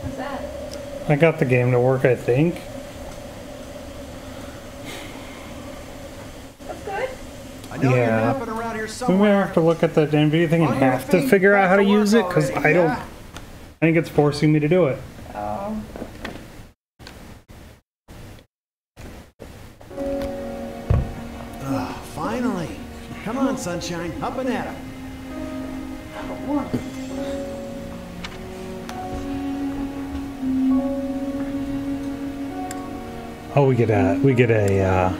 What's that? I got the game to work, I think. That's good. I know you're napping around here We somewhere. might have to look at the NVIDIA thing and have to figure out how to use it, because I don't... I think it's forcing me to do it. Oh. Finally. Come on, sunshine. Up and at 'em. Oh, we get a,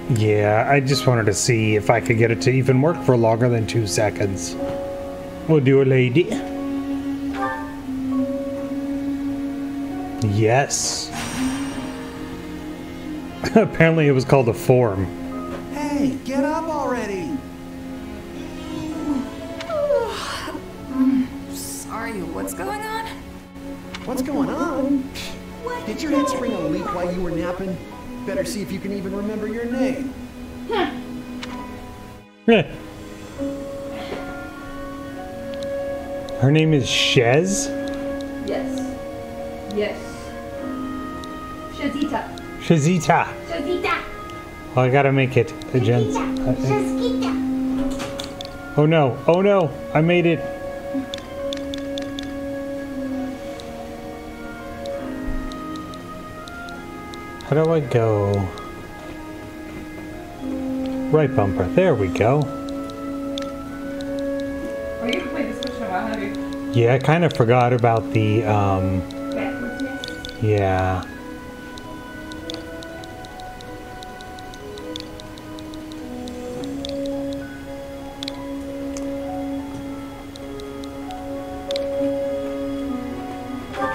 yeah, I just wanted to see if I could get it to even work for longer than 2 seconds. We'll do a lady. Yes. Apparently it was called a form. Hey, get up already. Sorry, what's going on? What's going on? Did your head spring a leak while you were napping? Better see if you can even remember your name. Her name is Shez? Yes. Yes. Shazita. Shazita. Shazita. Oh, I gotta make it a gent. Shazita. Oh no, oh no, I made it. How do I go? Right bumper, there we go. Oh, you played this question a while, have you? Yeah, I kind of forgot about the, Backwardsness? yeah.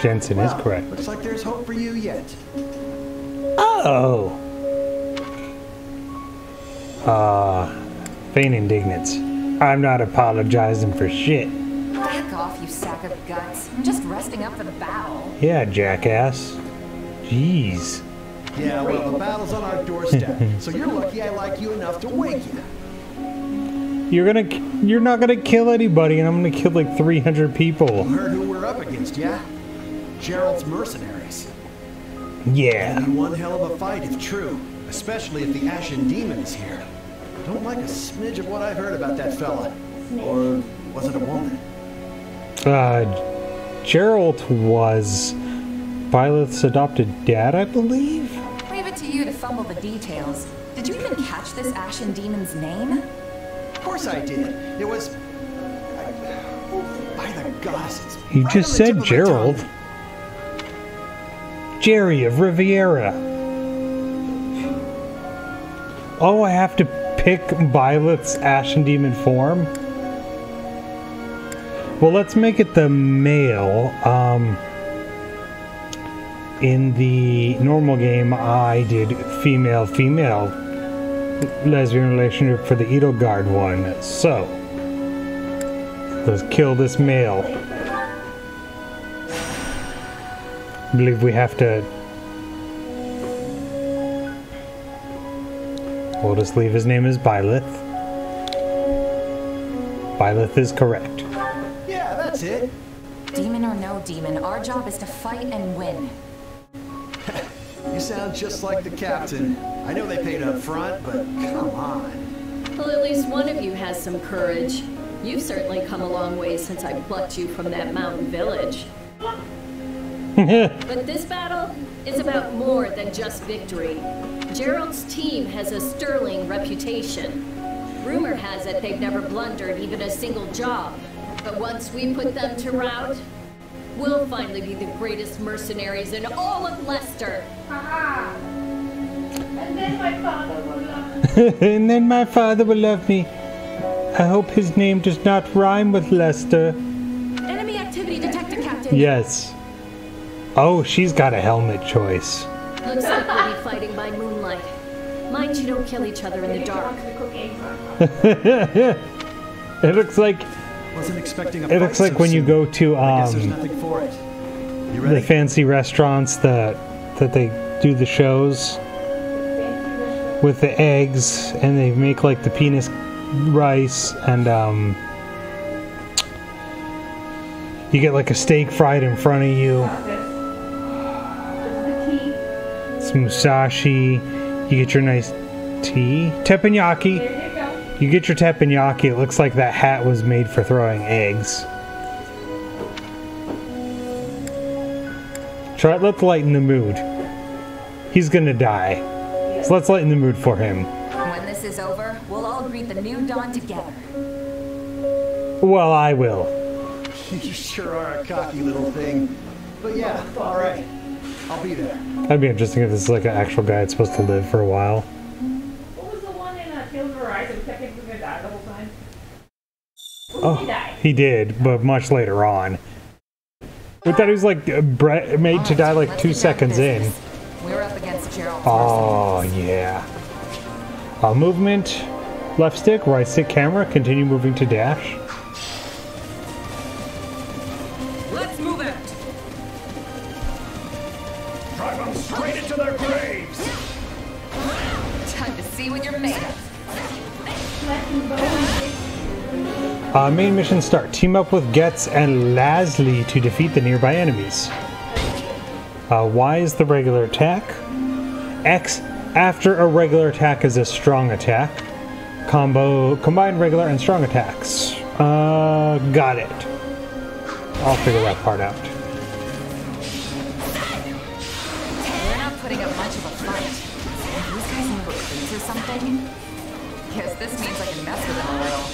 Jensen is correct. Looks like there's hope for you yet. Oh! Vain indignance. I'm not apologizing for shit. Back off, you sack of guts. I'm just resting up for the battle. Yeah, jackass. Jeez. Yeah, well, the battle's on our doorstep, so you're lucky I like you enough to wake you. You're not gonna kill anybody, and I'm gonna kill like 300 people. You heard who we're up against, yeah? Gerald's mercenaries. Yeah. It'll be one hell of a fight if true, especially if the Ashen Demon is here. Don't like a smidge of what I've heard about that fella. Or was it a woman? Gerald was Violet's adopted dad, I believe? Leave it to you to fumble the details. Did you even catch this Ashen Demon's name? Of course I did. It was... by the gods, it's You right just on the tip said of my Gerald. tongue. Jerry of Riviera. Oh, I have to pick Violet's Ashen Demon form? Well, let's make it the male. In the normal game, I did female-female lesbian relationship for the Edelgard one. So, let's kill this male. I believe we have to... We'll just leave his name as Byleth. Byleth is correct. Yeah, that's it. Demon or no demon, our job is to fight and win. You sound just like the captain. I know they paid up front, but come on. Well, at least one of you has some courage. You've certainly come a long way since I plucked you from that mountain village. But this battle is about more than just victory. Gerald's team has a sterling reputation. Rumor has it they've never blundered even a single job. But once we put them to rout, we'll finally be the greatest mercenaries in all of Leicester. Haha. And then my father will love me. And then my father will love me. I hope his name does not rhyme with Lester. Enemy activity detected, Captain. Yes. Oh, she's got a helmet choice. Looks like we'll be fighting by moonlight. Mind you don't kill each other in the dark. It looks like Wasn't expecting a it looks fight like so when you soon. go to I guess there's nothing for it. You ready? the fancy restaurants that they do the shows with the eggs, and they make like the penis rice and You get like a steak fried in front of you. This is It's musashi. You get your nice tea. Teppanyaki. the tea. There you go. You get your teppanyaki. It looks like that hat was made for throwing eggs. Let's lighten the mood. He's gonna die. So let's lighten the mood for him. When this is over, we'll all greet the new dawn together. Well, I will. You sure are a cocky little thing. But yeah, alright. I'll be there. That'd be interesting if this is like an actual guy that's supposed to live for a while. What was the one in Tales of Arise that was technically going to die the whole time? Oh, He died. he did, but much later on. We thought he was like made to die like 2 seconds in. We're up against Gerald. Oh, yeah. Movement, left stick, right stick camera, continue moving to dash. Let's move out. Drive them straight into their graves! Time to see what you're made of. Flesh and bone. Main mission start. Team up with Getz and Laszlo to defeat the nearby enemies. Y is the regular attack. X after a regular attack is a strong attack. Combine regular and strong attacks. Got it. I'll figure that part out. We're not putting up much of a fight. These guys in recruits or something? Guess this means I can mess with them a little.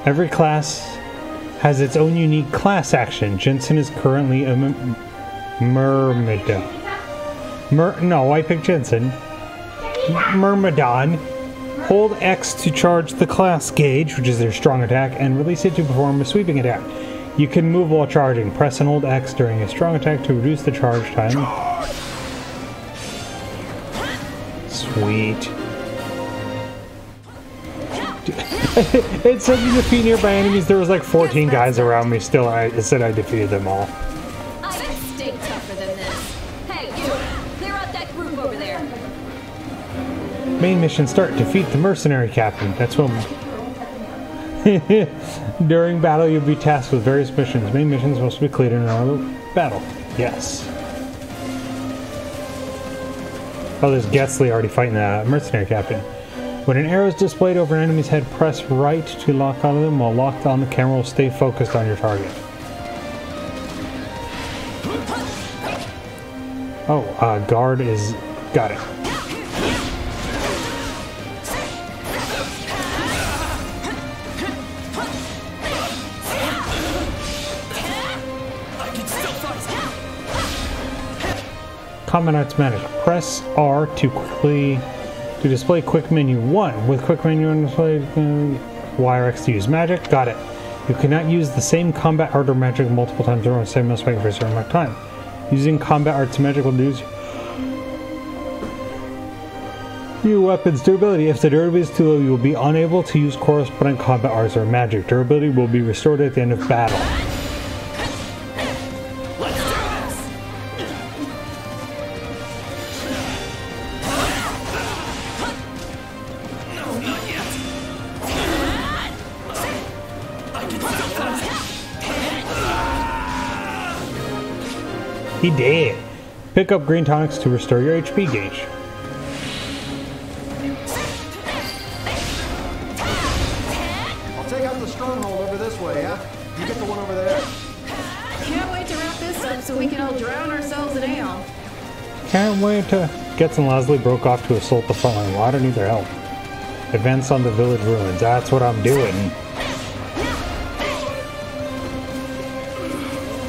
Every class has its own unique class action. Jensen is currently a Myrmidon. No, I picked Jensen. Myrmidon. Hold X to charge the class gauge, which is their strong attack, and release it to perform a sweeping attack. You can move while charging. Press and hold X during a strong attack to reduce the charge time. Sweet. It said you defeat nearby enemies. There was like 14 guys around me still. It said I defeated them all. I can stay tougher than this. Hey, you! Clear out that group over there. Main mission start. Defeat the mercenary captain. That's what. During battle, you'll be tasked with various missions. Main missions must be cleared in another battle. Yes. Oh, there's Getzley already fighting the mercenary captain. When an arrow is displayed over an enemy's head, press right to lock onto them. While locked on, the camera will stay focused on your target. Oh, guard is... got it. Combat Arts Magic. Press R to display quick menu 1. With quick menu on display, Y or X to use magic. Got it. You cannot use the same combat art or magic multiple times or on the same mouse button for a certain amount of time. Using combat arts magic will reduce your weapon's durability. If the durability is too low, you will be unable to use corresponding combat arts or magic. Durability will be restored at the end of battle. He did. Pick up green tonics to restore your HP gauge. I'll take out the stronghold over this way, yeah? You get the one over there. Can't wait to wrap this up so we can all drown ourselves in ale. Can't wait to... Getz and Laszlo broke off to assault the front line. Well, I don't need their help. Advance on the village ruins. That's what I'm doing.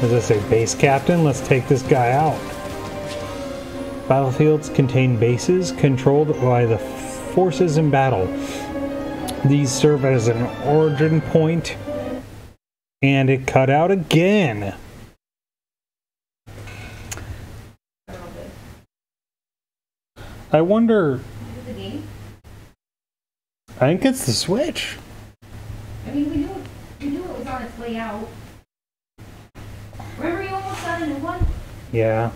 As I say, base captain, let's take this guy out. Battlefields contain bases controlled by the forces in battle. These serve as an origin point, and it cut out again. I wonder... Is it the game? I think it's the Switch. I mean, we knew it was on its way out. Remember you almost got a new one? Yeah.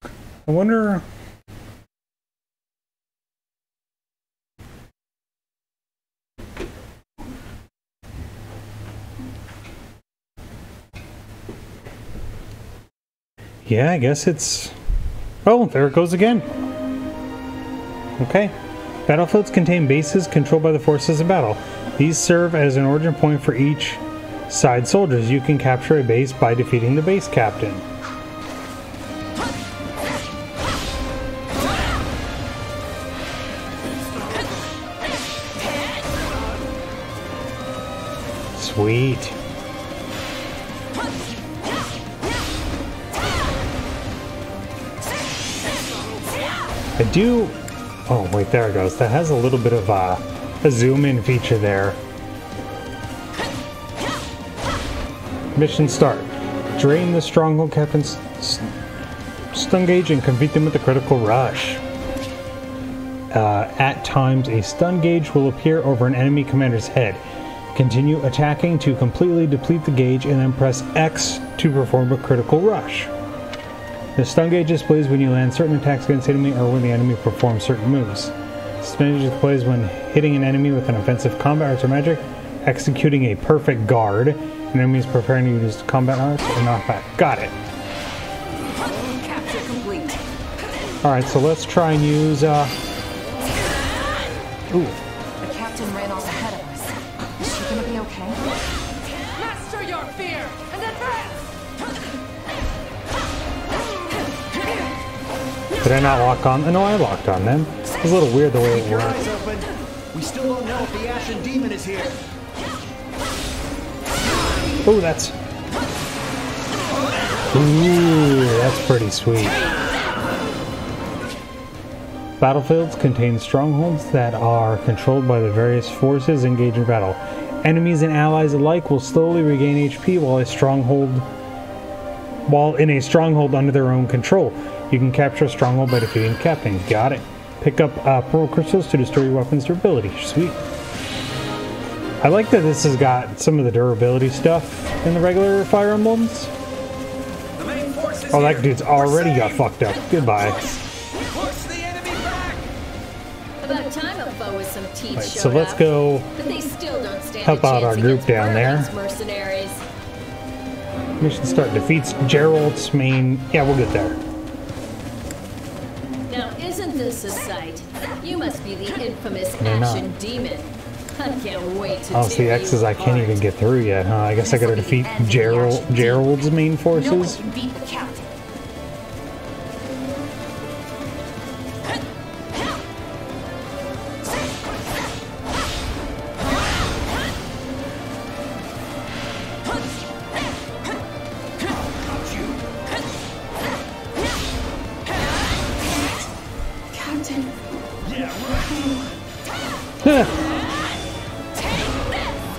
I wonder... Yeah, I guess it's... Oh, there it goes again. Okay. Battlefields contain bases controlled by the forces of battle. These serve as an origin point for each side soldiers. You can capture a base by defeating the base captain. Sweet. I do... Oh, wait, there it goes. That has a little bit of a zoom-in feature there. Mission start. Drain the stronghold captain's stun gauge and complete them with a critical rush. At times, a stun gauge will appear over an enemy commander's head. Continue attacking to completely deplete the gauge and then press X to perform a critical rush. The stun gauge displays when you land certain attacks against the enemy or when the enemy performs certain moves. Stun gauge displays when hitting an enemy with an offensive combat arts or magic, executing a perfect guard, and enemies preparing to use combat arts or knockback. Got it. Capture complete. Alright, so let's try and use, Ooh. The captain ran off ahead of us. Is she gonna be okay? Master your fear and advance! Did I not lock on? No, I locked on them. It was a little weird the way it Keep your worked. eyes open. We still don't know if the Ashen Demon is here. Ooh, that's... Ooh, that's pretty sweet. Battlefields contain strongholds that are controlled by the various forces engaged in battle. Enemies and allies alike will slowly regain HP while in a stronghold under their own control. You can capture a stronghold by defeating the captain. Got it. Pick up pearl crystals to destroy your weapon's durability. Sweet. I like that this has got some of the durability stuff in the regular Fire Emblems. The main force is Oh, here. that dude's already got fucked up. Goodbye. Push the enemy back. About time a foe with some teeth Right, showed so let's up. go But they still don't stand help a out chance our group against down there. Merlin's mercenaries. Mission start. Defeats Gerald's main... Yeah, we'll get there. Now, isn't this a sight? You must be the infamous They're not. Ashen Demon. I can't wait to Oh, it's the tear X's you I can't even apart. get through yet, huh? I guess I gotta defeat Gerald's main No one forces. can beat the captain. Captain,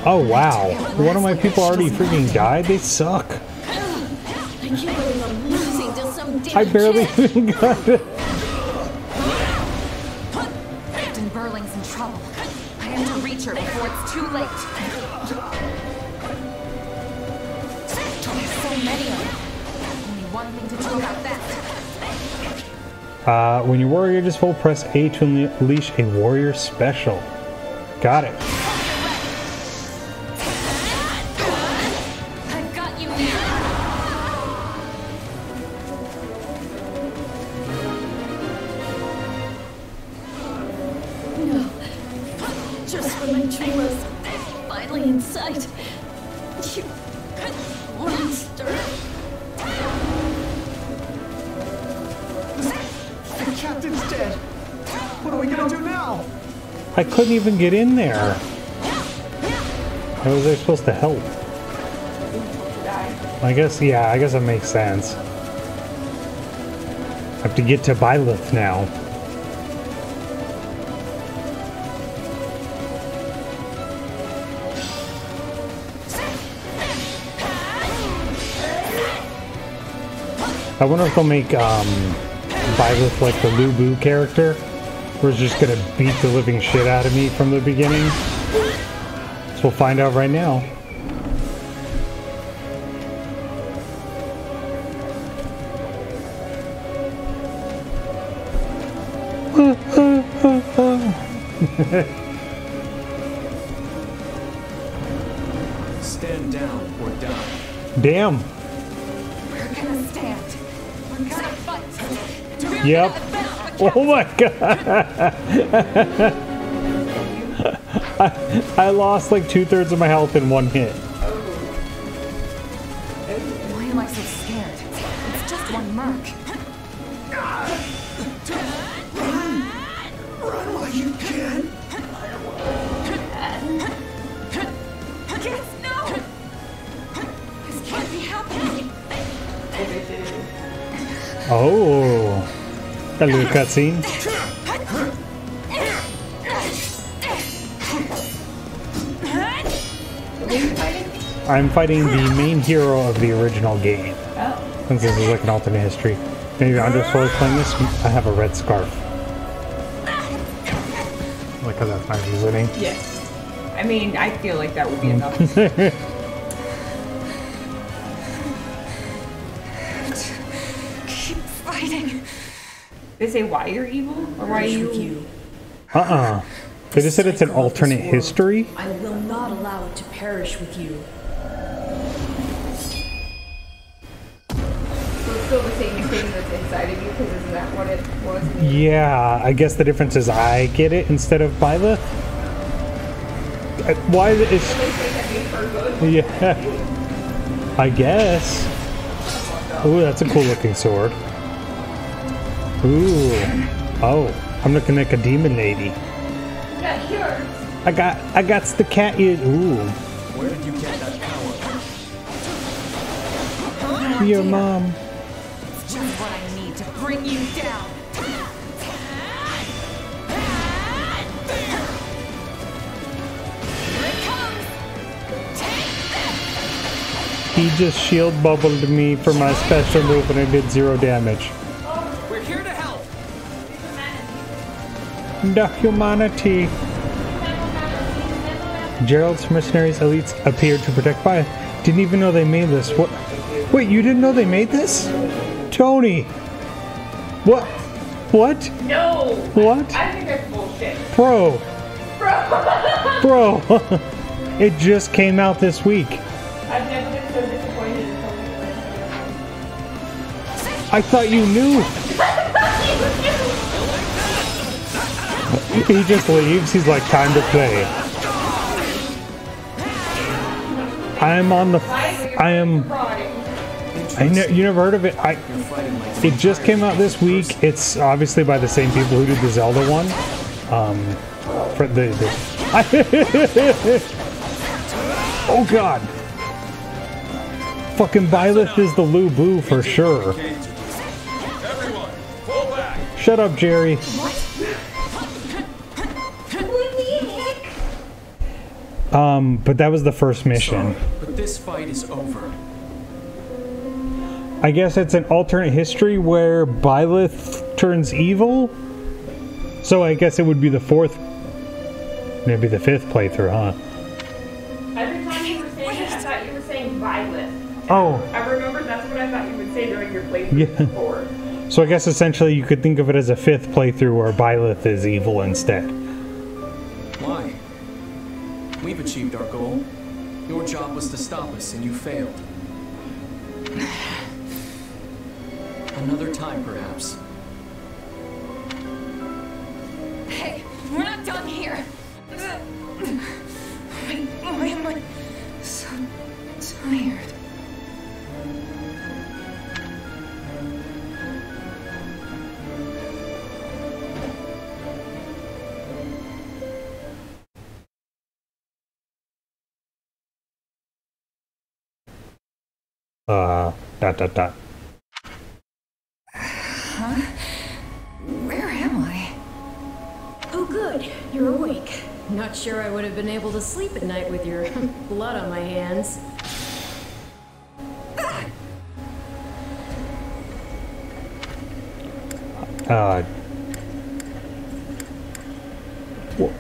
Oh, wow. One of my people already freaking died? They suck. I can't believe I'm losing to some damn I barely kid. even got it. Captain Burling's in trouble. I have to reach her before it's too late. There's so many of them. Only one thing to do about that. When your warrior is full, press A to unleash a warrior special. Got it. I've got you now. No. Just when my dream was finally in sight. You monster. The captain's dead. What are we gonna do now? I couldn't even get in there. How was I supposed to help? I guess, yeah, I guess that makes sense. I have to get to Byleth now. I wonder if they'll make Byleth like the Lu Bu character, where it's just gonna beat the living shit out of me from the beginning. So we'll find out right now. Stand down or die. Damn. We're gonna stand. Yep. Oh my god. I lost like 2/3 of my health in one hit. Why am I so scared? It's just one merc. Run while you can. Kids, no! This can't be happening. Oh. A little cutscene. I'm fighting the main hero of the original game. Oh. Since this is like an alternate history. Maybe I'm just always playing this. I have a red scarf. Like how that's my reasoning. Yes. I mean, I feel like that would be enough. Keep fighting. They say why you're evil? Or why you... They just said it's an alternate history. I will not allow it to perish with you. So it's still the same thing that's inside of you, because isn't that what it was? Yeah, I guess the difference is I get it instead of Byleth. Why is They say that made her good. Yeah, I guess. Ooh, that's a cool looking sword. Ooh, oh, I'm looking like a demon lady. Yeah, sure. I got the cat ears. Ooh, Where did you get that power? your mom. It's just what I need to bring you down. Here it comes. Take this. He just shield bubbled me for my special move and I did 0 damage. We're here to help. The humanity. Gerald's mercenaries elites appeared to protect Byleth. Didn't even know they made this. What? Wait, you didn't know they made this? Tony! What? What? No! What? I think that's bullshit. Bro! Bro! It just came out this week. I've never been so disappointed in something. I thought you knew. He just leaves. He's like, time to play. I'm on the. I am. You never heard of it? It just came out this week. It's obviously by the same people who did the Zelda one. For the oh god! Fucking Byleth is the Lu Bu for sure. Everyone, pull back. Shut up, Jerry. But that was the first mission. But this fight is over. I guess it's an alternate history where Byleth turns evil. So I guess it would be the 4th, maybe the 5th playthrough, huh? Every time you were saying it, I thought you were saying Violet. Oh. I remember that's what I thought you would say during your playthrough Yeah. before. So I guess essentially you could think of it as a 5th playthrough where Byleth is evil instead. Why? We've achieved our goal. Your job was to stop us, and you failed. Another time, perhaps. Hey, we're not done here. Why am I so tired? Dot. Huh? Where am I? Oh good, you're awake. Not sure I would have been able to sleep at night with your blood on my hands.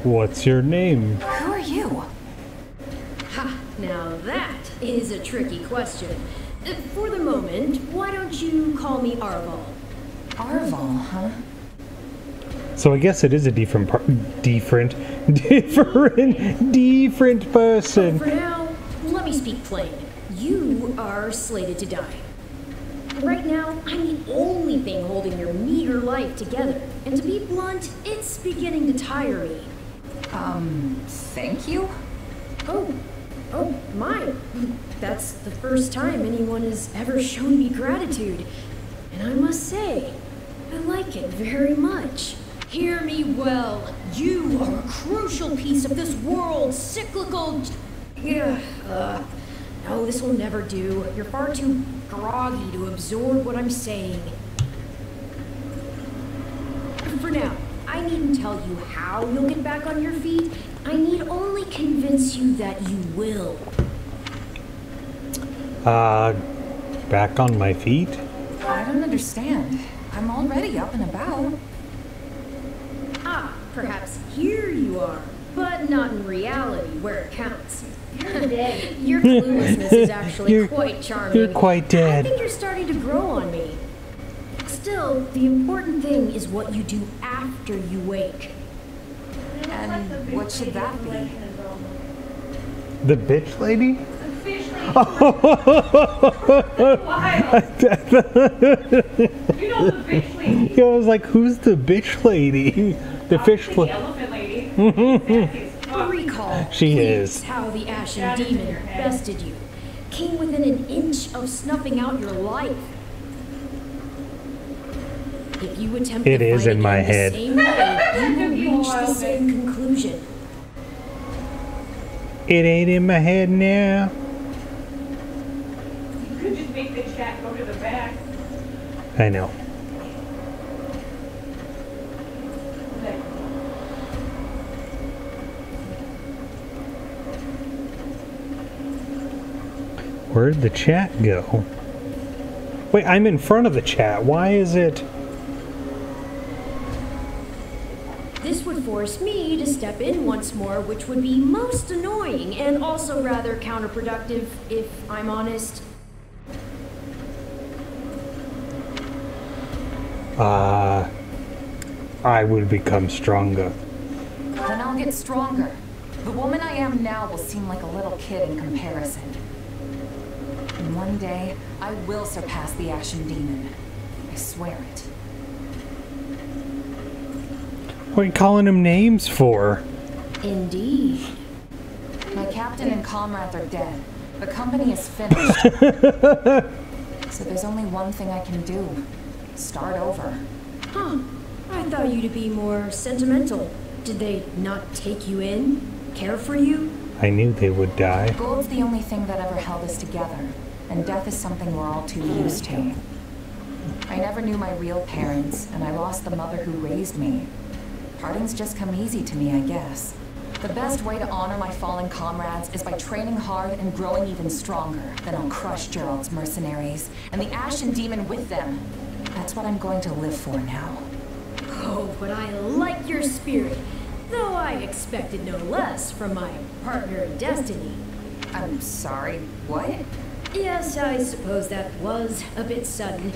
What's your name? Who are you? Ha, now that is a tricky question. For the moment, why don't you call me Arval? Arval, huh? So I guess it is a different person. For now, let me speak plain. You are slated to die. Right now, I'm the only thing holding your meager life together. And to be blunt, it's beginning to tire me. Thank you? Oh, my. That's the first time anyone has ever shown me gratitude. And I must say, I like it very much. Hear me well. You are a crucial piece of this world's cyclical... No, this will never do. You're far too groggy to absorb what I'm saying. For now, I needn't tell you how you'll get back on your feet. I need only convince you that you will. Back on my feet? I don't understand. I'm already up and about. Ah, perhaps here you are, but not in reality where it counts. Your cluelessness is actually quite charming. You're quite dead. I think you're starting to grow on me. Still, the important thing is what you do after you wake. And what should that be? The bitch lady? The fish lady. You know the bitch lady. Yeah, I was like, who's the bitch lady? The fish The lady. elephant lady. Recall, She please, is. how the Ashen Demon bested you. Came within an inch of snuffing out your life. If you attempt It to is fight in my again head. the same way, you will reach the same conclusion. It ain't in my head now. You could just make the chat go to the back. I know. Where'd the chat go? Wait, I'm in front of the chat. Why is it... This would force me to step in once more, which would be most annoying and also rather counterproductive, if I'm honest. I would become stronger. Then I'll get stronger. The woman I am now will seem like a little kid in comparison. And one day, I will surpass the Ashen Demon. I swear it. What are you calling him names for? Indeed. My captain and comrades are dead. The company is finished. So there's only one thing I can do. Start over. Huh. I thought you to be more sentimental. Did they not take you in? Care for you? I knew they would die. Gold's the only thing that ever held us together, and death is something we're all too used to. I never knew my real parents, and I lost the mother who raised me. Parting's just come easy to me, I guess. The best way to honor my fallen comrades is by training hard and growing even stronger. Then I'll crush Gerald's mercenaries, and the Ashen Demon with them. That's what I'm going to live for now. Oh, but I like your spirit. Though I expected no less from my partner in destiny. I'm sorry, what? Yes, I suppose that was a bit sudden.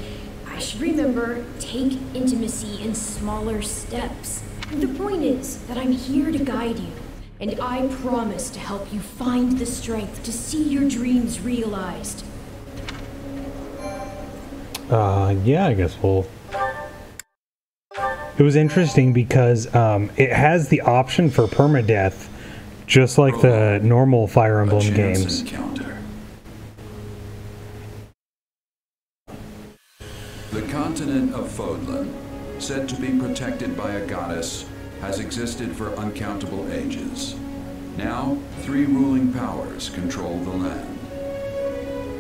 I should remember, take intimacy in smaller steps. The point is that I'm here to guide you, and I promise to help you find the strength to see your dreams realized. Yeah, I guess we'll... It was interesting because it has the option for permadeath, just like the normal Fire Emblem games. Encounter. The continent of Fodlan, said to be protected by a goddess, has existed for uncountable ages. Now, 3 ruling powers control the land.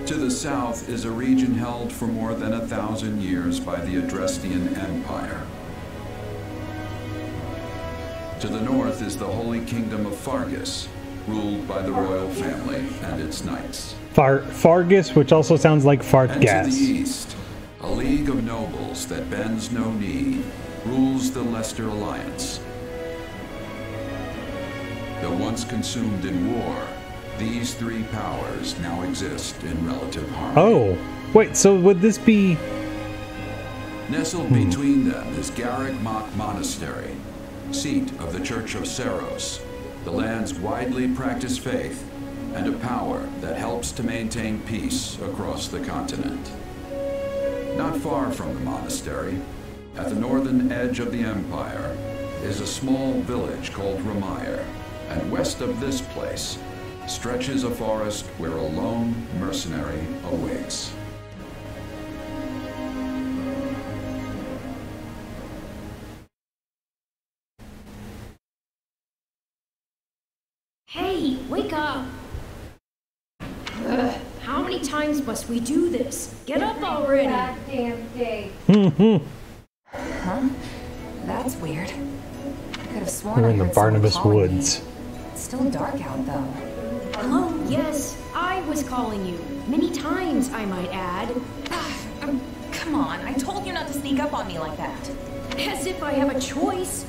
To the south is a region held for more than 1,000 years by the Adrestian Empire. To the north is the Holy Kingdom of Fargus, ruled by the royal family and its knights. Fargus, which also sounds like fart And gas. to the east, a league of nobles that bends no knee, rules the Leicester Alliance. Though once consumed in war, these 3 powers now exist in relative harmony. Oh, wait, so would this be... Nestled between them is Garrick Mach Monastery, seat of the Church of Seros, the land's widely practiced faith, and a power that helps to maintain peace across the continent. Not far from the monastery, at the northern edge of the empire, is a small village called Ramire, and west of this place stretches a forest where a lone mercenary awaits. Hey, wake up! Ugh, how many times must we do this? Get up already! Goddamn day. Huh? That's weird. I could have sworn We're I in the heard someone Barnabas calling me. Woods. It's still dark out though. Hello, yes, I was calling you. Many times, I might add. Come on, I told you not to sneak up on me like that. As if I have a choice.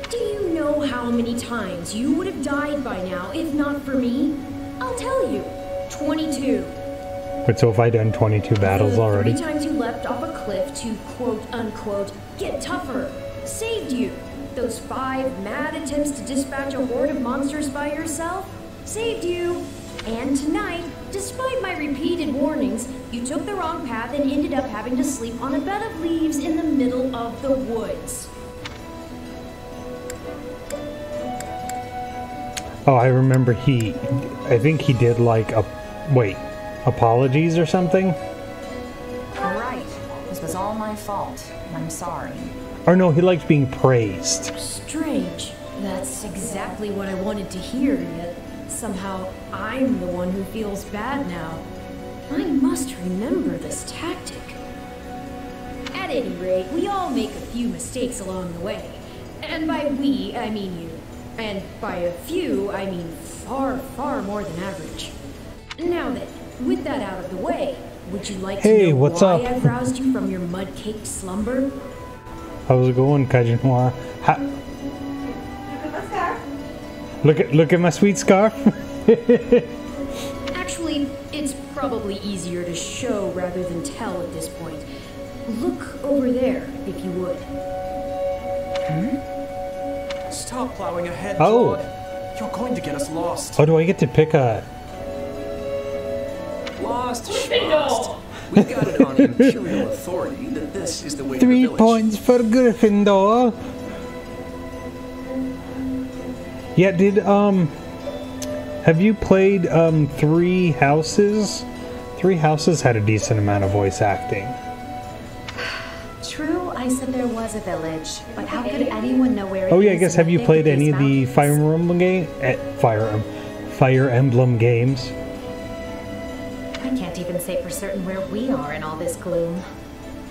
Do you know how many times you would have died by now if not for me? I'll tell you. 22. But so have I done 22 battles already? 3 times you leapt off a cliff to quote-unquote get tougher. Saved you. Those 5 mad attempts to dispatch a horde of monsters by yourself. Saved you. And tonight, despite my repeated warnings, you took the wrong path and ended up having to sleep on a bed of leaves in the middle of the woods. Oh, I remember I think he did like apologies or something? Right. This was all my fault, and I'm sorry. Or no, he liked being praised. Strange. That's exactly what I wanted to hear, yet somehow I'm the one who feels bad now. I must remember this tactic. At any rate, we all make a few mistakes along the way. And by we, I mean you. And by a few, I mean far, far more than average. Now then, with that out of the way, would you like to know what's why up? I've roused you from your mud-caked slumber? How's it going, Kaijin Noir? Look at my sweet scarf. Actually, it's probably easier to show rather than tell at this point. Look over there, if you would. Stop plowing ahead, Oh. Claude. You're going to get us lost. Oh, do I get to pick a... Lost, schlost. We've got it on Imperial authority that this is the way to the 3 village. points for Gryffindor. Yeah, have you played 3 Houses? 3 Houses had a decent amount of voice acting. True, I said there was a village, but how could anyone know where it is? Oh yeah, I guess in have the you thick played of any these of the mountains? Fire Emblem games? I can't even say for certain where we are in all this gloom.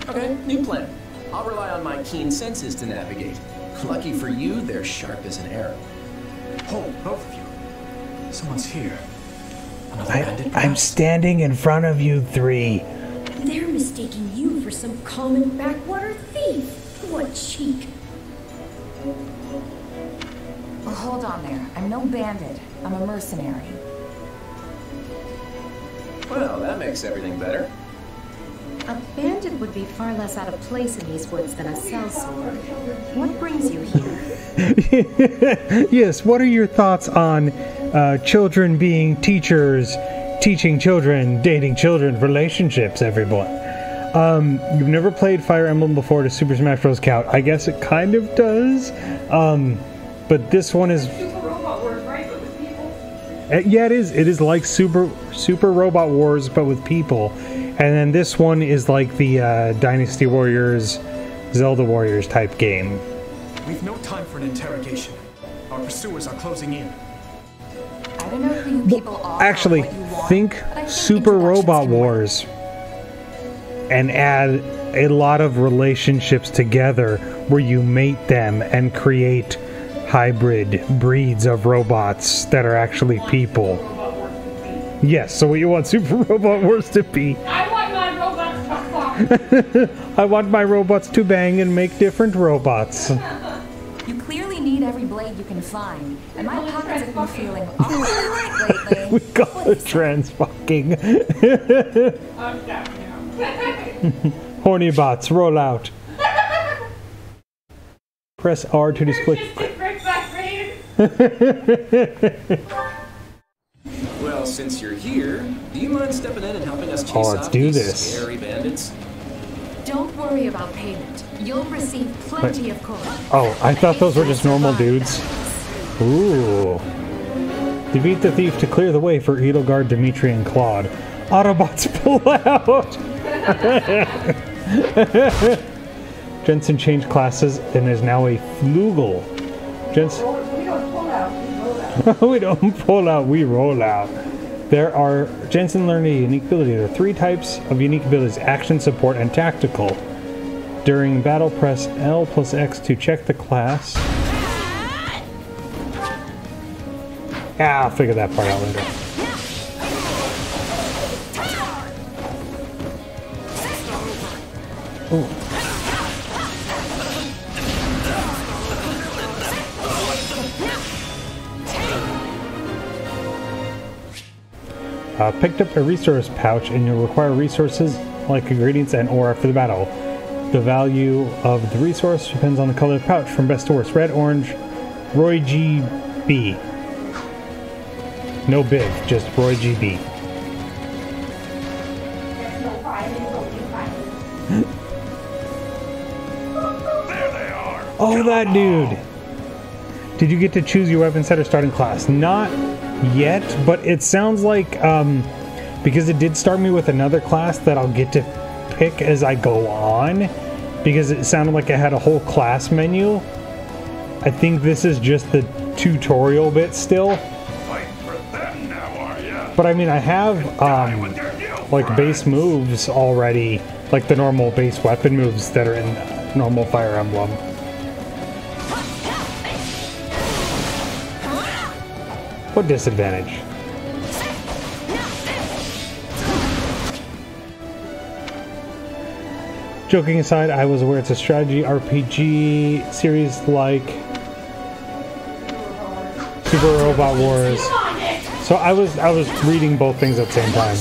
Okay, new plan. I'll rely on my keen senses to navigate. Lucky for you, they're sharp as an arrow. Hold, both of you. Someone's here. Another bandit, I'm perhaps? standing in front of you 3. They're mistaking you for some common backwater thief. What cheek. Well, hold on there. I'm no bandit. I'm a mercenary. Well, that makes everything better. A bandit would be far less out of place in these woods than a sellsword. What brings you here? Yes, what are your thoughts on children being teachers, teaching children, dating children, relationships, everyone? You've never played Fire Emblem before. Does Super Smash Bros. Count? I guess it kind of does. But this one is... Super Robot Wars, right? But with people? Yeah, it is. It is like Super Robot Wars, but with people. And then this one is like the Dynasty Warriors, Zelda Warriors type game. We've no time for an interrogation. Our pursuers are closing in. I don't know who you people are. Actually, or what you want, think but I think Super introductions Robot can work. Wars and add a lot of relationships together where you mate them and create hybrid breeds of robots that are actually people. Robot Wars with me. Yes, so what you want Super Robot Wars to be. I want my robots to fuck. I want my robots to bang and make different robots. You clearly need every blade you can find, and my pockets have been feeling awfully light lately. We call it trans fucking. I'm down now. Horny bots, roll out. Press R to display. Just get right back, Raiden. Well, since you're here, do you mind stepping in and helping us chase Oh, let's off do these this. scary bandits? Don't worry about payment. You'll receive plenty of coin. Oh, I thought those were just normal dudes. Ooh. Defeat the thief to clear the way for Edelgard, Dimitri, and Claude. Autobots pull out! Jensen changed classes and is now a Flugel. Jensen... We don't pull out, we roll out. We don't pull out, we roll out. Jensen learned a unique ability. There are 3 types of unique abilities: action, support, and tactical. During battle, press L plus X to check the class. I'll figure that part out later. Ooh. Picked up a resource pouch, and you'll require resources like ingredients and ore after the battle. The value of the resource depends on the color of the pouch, from best to worst. Red, orange, Roy GB. No big, just Roy GB. There's no fire, there's only fire. There they are! Oh, that dude! Did you get to choose your weapon set or starting class? Not yet, but it sounds like, because it did start me with another class that I'll get to pick as I go on, because it sounded like it had a whole class menu. I think this is just the tutorial bit still. Fight for them now, are ya? But I mean, I have, like base moves already, like the normal base weapon moves that are in normal Fire Emblem. What disadvantage? Joking aside, I was aware it's a strategy RPG series like Super Robot Wars. So I was reading both things at the same time.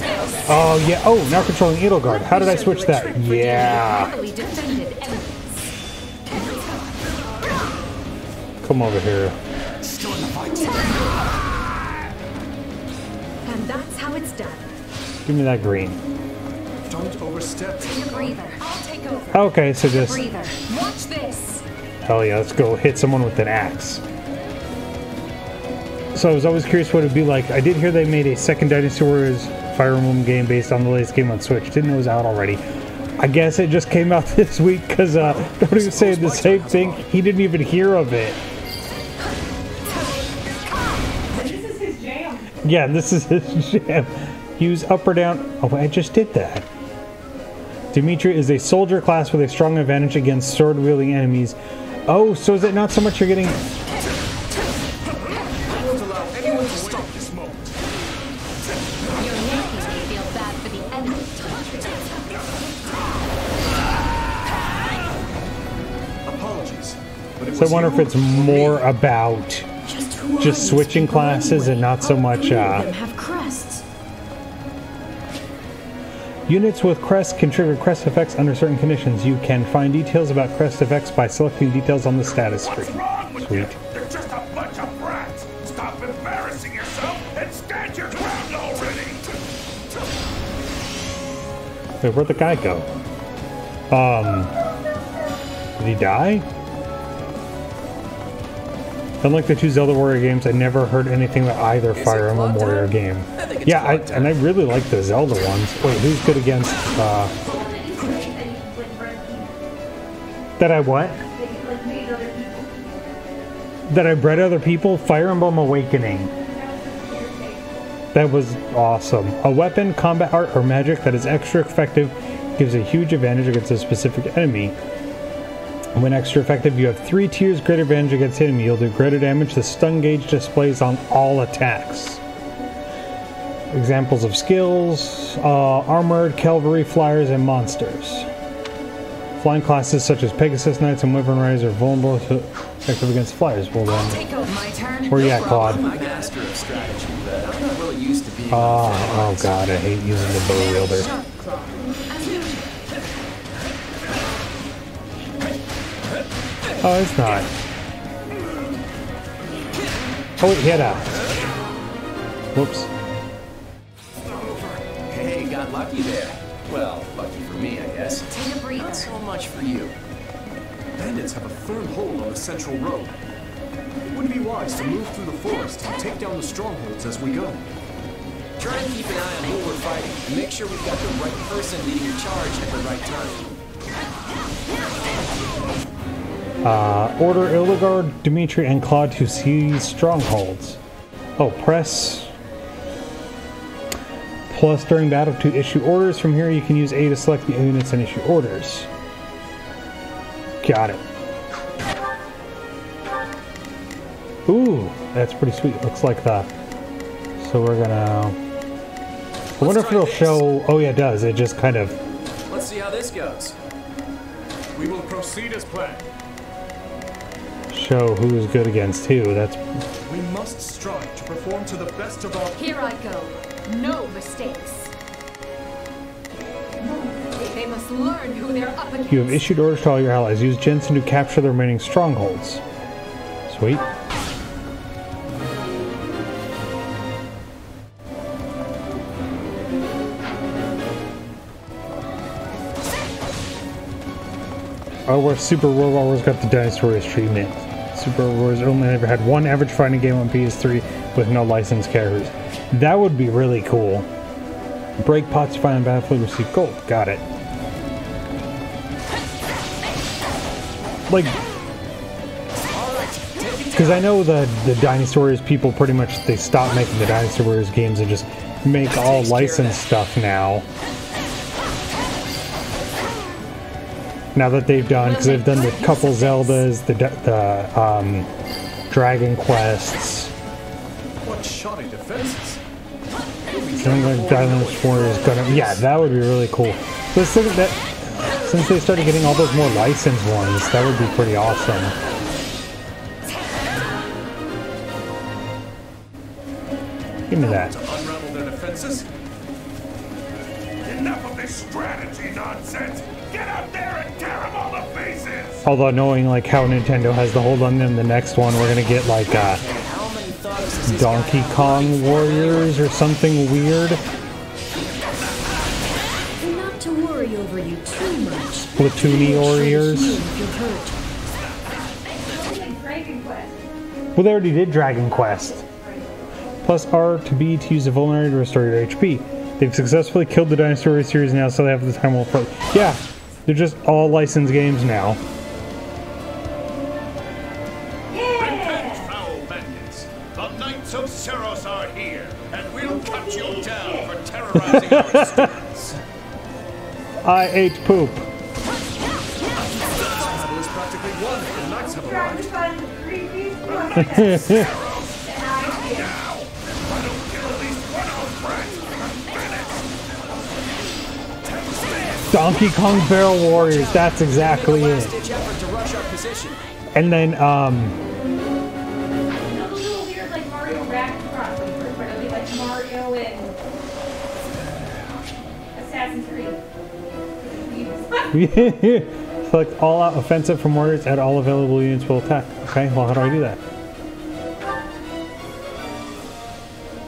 Oh yeah, oh, now controlling Edelgard. How did I switch that? Yeah. Come over here. And that's how it's done. Give me that green. Don't overstep. Take a breather. I'll take over. Okay, so just... Breather. Watch this. Hell yeah, let's go hit someone with an axe. So I was always curious what it'd be like. I did hear they made a second Dynasty Warriors Fire Emblem game based on the latest game on Switch. Didn't know it was out already. I guess it just came out this week because Dodie was saying the same thing. He didn't even hear of it. This is his jam. Yeah, this is his jam. Use up or down. Oh, I just did that. Dimitri is a soldier class with a strong advantage against sword-wielding enemies. Oh, so is it not so much you're getting... So I wonder if it's more about just switching classes and not so much Have crests. units with crests can trigger crest effects under certain conditions. You can find details about crest effects by selecting details on the status screen. Sweet. They're just a bunch of brats. Stop embarrassing yourself and stand your ground already. Wait, where'd the guy go? Did he die? Unlike the 2 Zelda Warrior games, I never heard anything about either Fire Emblem Warrior game. Yeah, and I really like the Zelda ones. Wait, who's good against, That I what? That I bred other people? Fire Emblem Awakening. That was awesome. A weapon, combat art, or magic that is extra effective gives a huge advantage against a specific enemy. When extra effective, you have 3 tiers greater advantage against enemy. You'll do greater damage. The stun gauge displays on all attacks. Examples of skills: armored, cavalry, flyers, and monsters. Flying classes such as Pegasus Knights and Wyvern Riders are vulnerable to effective against flyers. Well then, where you at, Claude? I'm a master of strategy, but I'm not really used to being Oh god, I hate using the bow wielder. Oh, it's not. Oh, he had a... Whoops. Hey, got lucky there. Well, lucky for me, I guess. Take a breather. Not so much for you. Bandits have a firm hold on the central road. It would be wise to move through the forest and take down the strongholds as we go. Try and keep an eye on who we're fighting, and make sure we've got the right person leading your charge at the right time. Order Edelgard, Dimitri, and Claude to seize strongholds. Oh, press plus during battle to issue orders. From here you can use A to select the units and issue orders. Got it. Ooh, that's pretty sweet. Looks like that. So we're gonna... I wonder if it'll show... Oh yeah, it does. It just kind of... Let's see how this goes. We will proceed as planned. Show who's good against who. That's... We must strive to perform to the best of our... Here I go. No mistakes. They must learn who they're up against. You have issued orders to all your allies. Use Jensen to capture the remaining strongholds. Sweet. Oh, where Super World Wars got the Dinosaurs treatment. Super World Wars only ever had one average fighting game on PS3 with no licensed characters. That would be really cool. Break pots to find on Battlefield, receive gold. Got it. Like, because I know the Dinosaurs people pretty much, they stopped making the Dinosaurs games and just make all licensed stuff now. Now that they've done, because they've done the couple Zeldas, the Dragon Quests. What shoddy defenses? Dinosaurs is gonna, yeah, that would be really cool. So since they started getting all those more licensed ones, that would be pretty awesome. Give me that. To unravel their defenses? Enough of this strategy nonsense! Get out there and tear them all to pieces! Although knowing like how Nintendo has the hold on them, the next one we're gonna get like Donkey Kong Warriors or something weird. Not to worry over you too much. Platoony Warriors. Well, they already did Dragon Quest. Plus R to B to use a vulnerability to restore your HP. They've successfully killed the Dinosaur series now, so they have the time will play. Yeah, they're just all licensed games now. Repent, foul bandits! The Knights of Ceros are here, and we'll cut you down for terrorizing our students. I ate poop. Battle is practically won. The Knights have Trying to arrived. find the creepy Donkey Kong Barrel Warriors, that's exactly it. And then, You know the little weird like Mario Rack crossovers where it'll be like Mario and Assassin's Creed. Select all out offensive from warriors, add all available units will attack. Okay, well, how do I do that?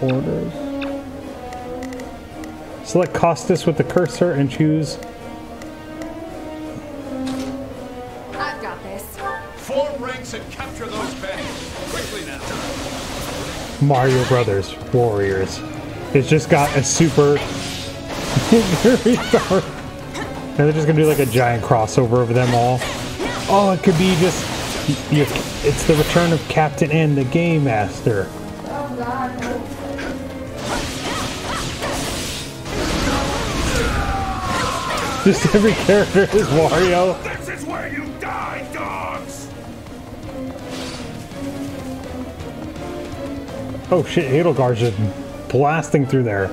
Orders. Select Costas with the cursor and choose. I've got this. Form ranks and capture those bandits. Quickly now. Mario Brothers Warriors. It's just got a super. And they're just gonna do like a giant crossover over them all. Oh, it could be just. It's the return of Captain N, the Game Master. Oh god, no. Just every character is Wario. This is where you die, dogs! Oh shit, Edelgard's just blasting through there.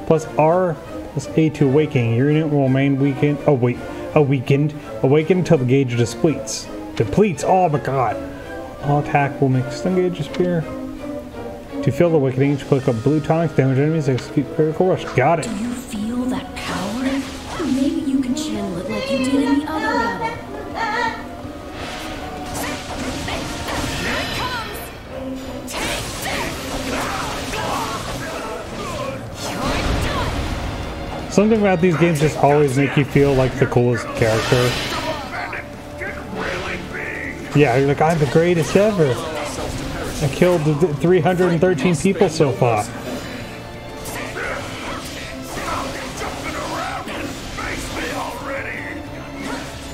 Plus R plus A to awaken. Your unit will remain weakened. Oh wait, awakened until the gauge depletes. Oh my god. All attack will make stun gauge disappear. To fill the awakening, click up blue tonics, damage enemies, execute critical rush. Got it. Do you feel that power? Maybe you can channel it like you did in the other battle. Here it comes! Something about these games just always make you feel like the coolest character. Yeah, you're like, I'm the greatest ever. I killed 313 people so far.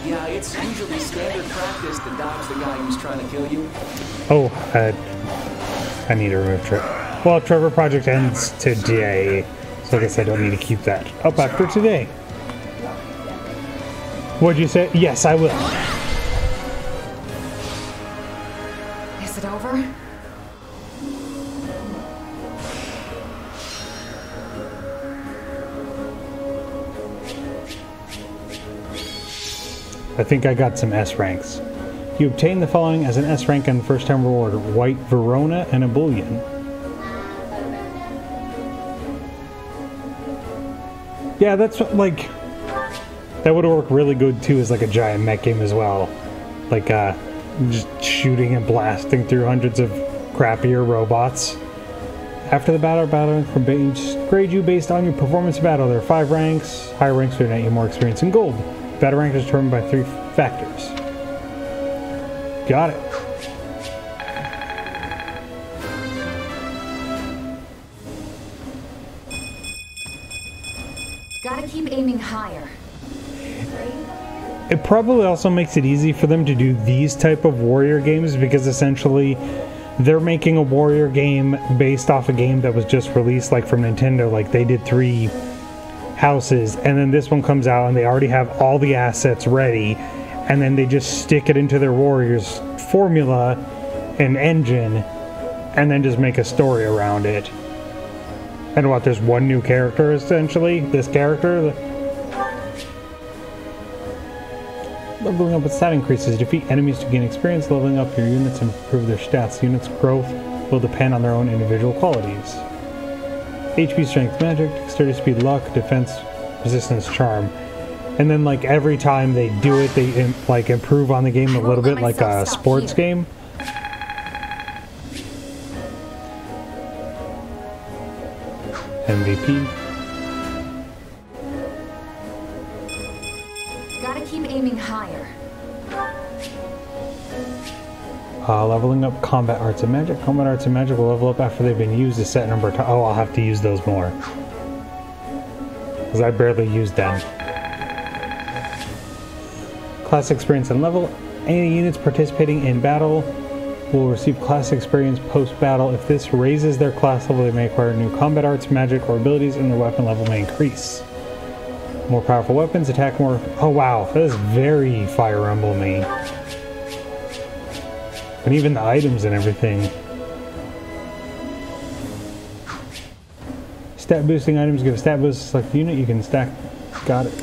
Yeah, it's usually standard practice to dodge the guy who's trying to kill you. Oh, I need to remove Trevor. Well, Trevor Project ends today, so I guess I don't need to keep that up after today. What'd you say? Yes, I will. Is it over? I think I got some S ranks. You obtain the following as an S rank on the first time reward: White Verona and a Bullion. Yeah, that's like... That would work really good too as like a giant mech game as well. Like just shooting and blasting through hundreds of crappier robots. After the battle can grade you based on your performance in battle. There are 5 ranks. Higher ranks will net you more experience in gold. Battle rank is determined by 3 factors. Got it. Gotta keep aiming higher. It probably also makes it easy for them to do these type of warrior games because essentially they're making a warrior game based off a game that was just released like from Nintendo. Like they did 3 houses and then this one comes out and they already have all the assets ready and then they just stick it into their warriors formula and engine and then just make a story around it. And what, there's one new character essentially? This character? Leveling up with stat increases. Defeat enemies to gain experience. Leveling up your units and improve their stats. Units' growth will depend on their own individual qualities. HP, strength, magic, dexterity, speed, luck, defense, resistance, charm. And then like every time they do it, they like improve on the game a little bit like a sports game. MVP. Gotta keep aiming higher. Leveling up combat arts and magic. Combat arts and magic will level up after they've been used a set number of times. Oh, I'll have to use those more. Because I barely used them. Class experience and level. Any units participating in battle will receive class experience post-battle. If this raises their class level, they may acquire new combat arts, magic, or abilities, and their weapon level may increase. More powerful weapons, attack more... Oh wow, that is very Fire Emblem-y. And even the items and everything. Stat boosting items give a stat boost. Select the unit you can stack. Got it.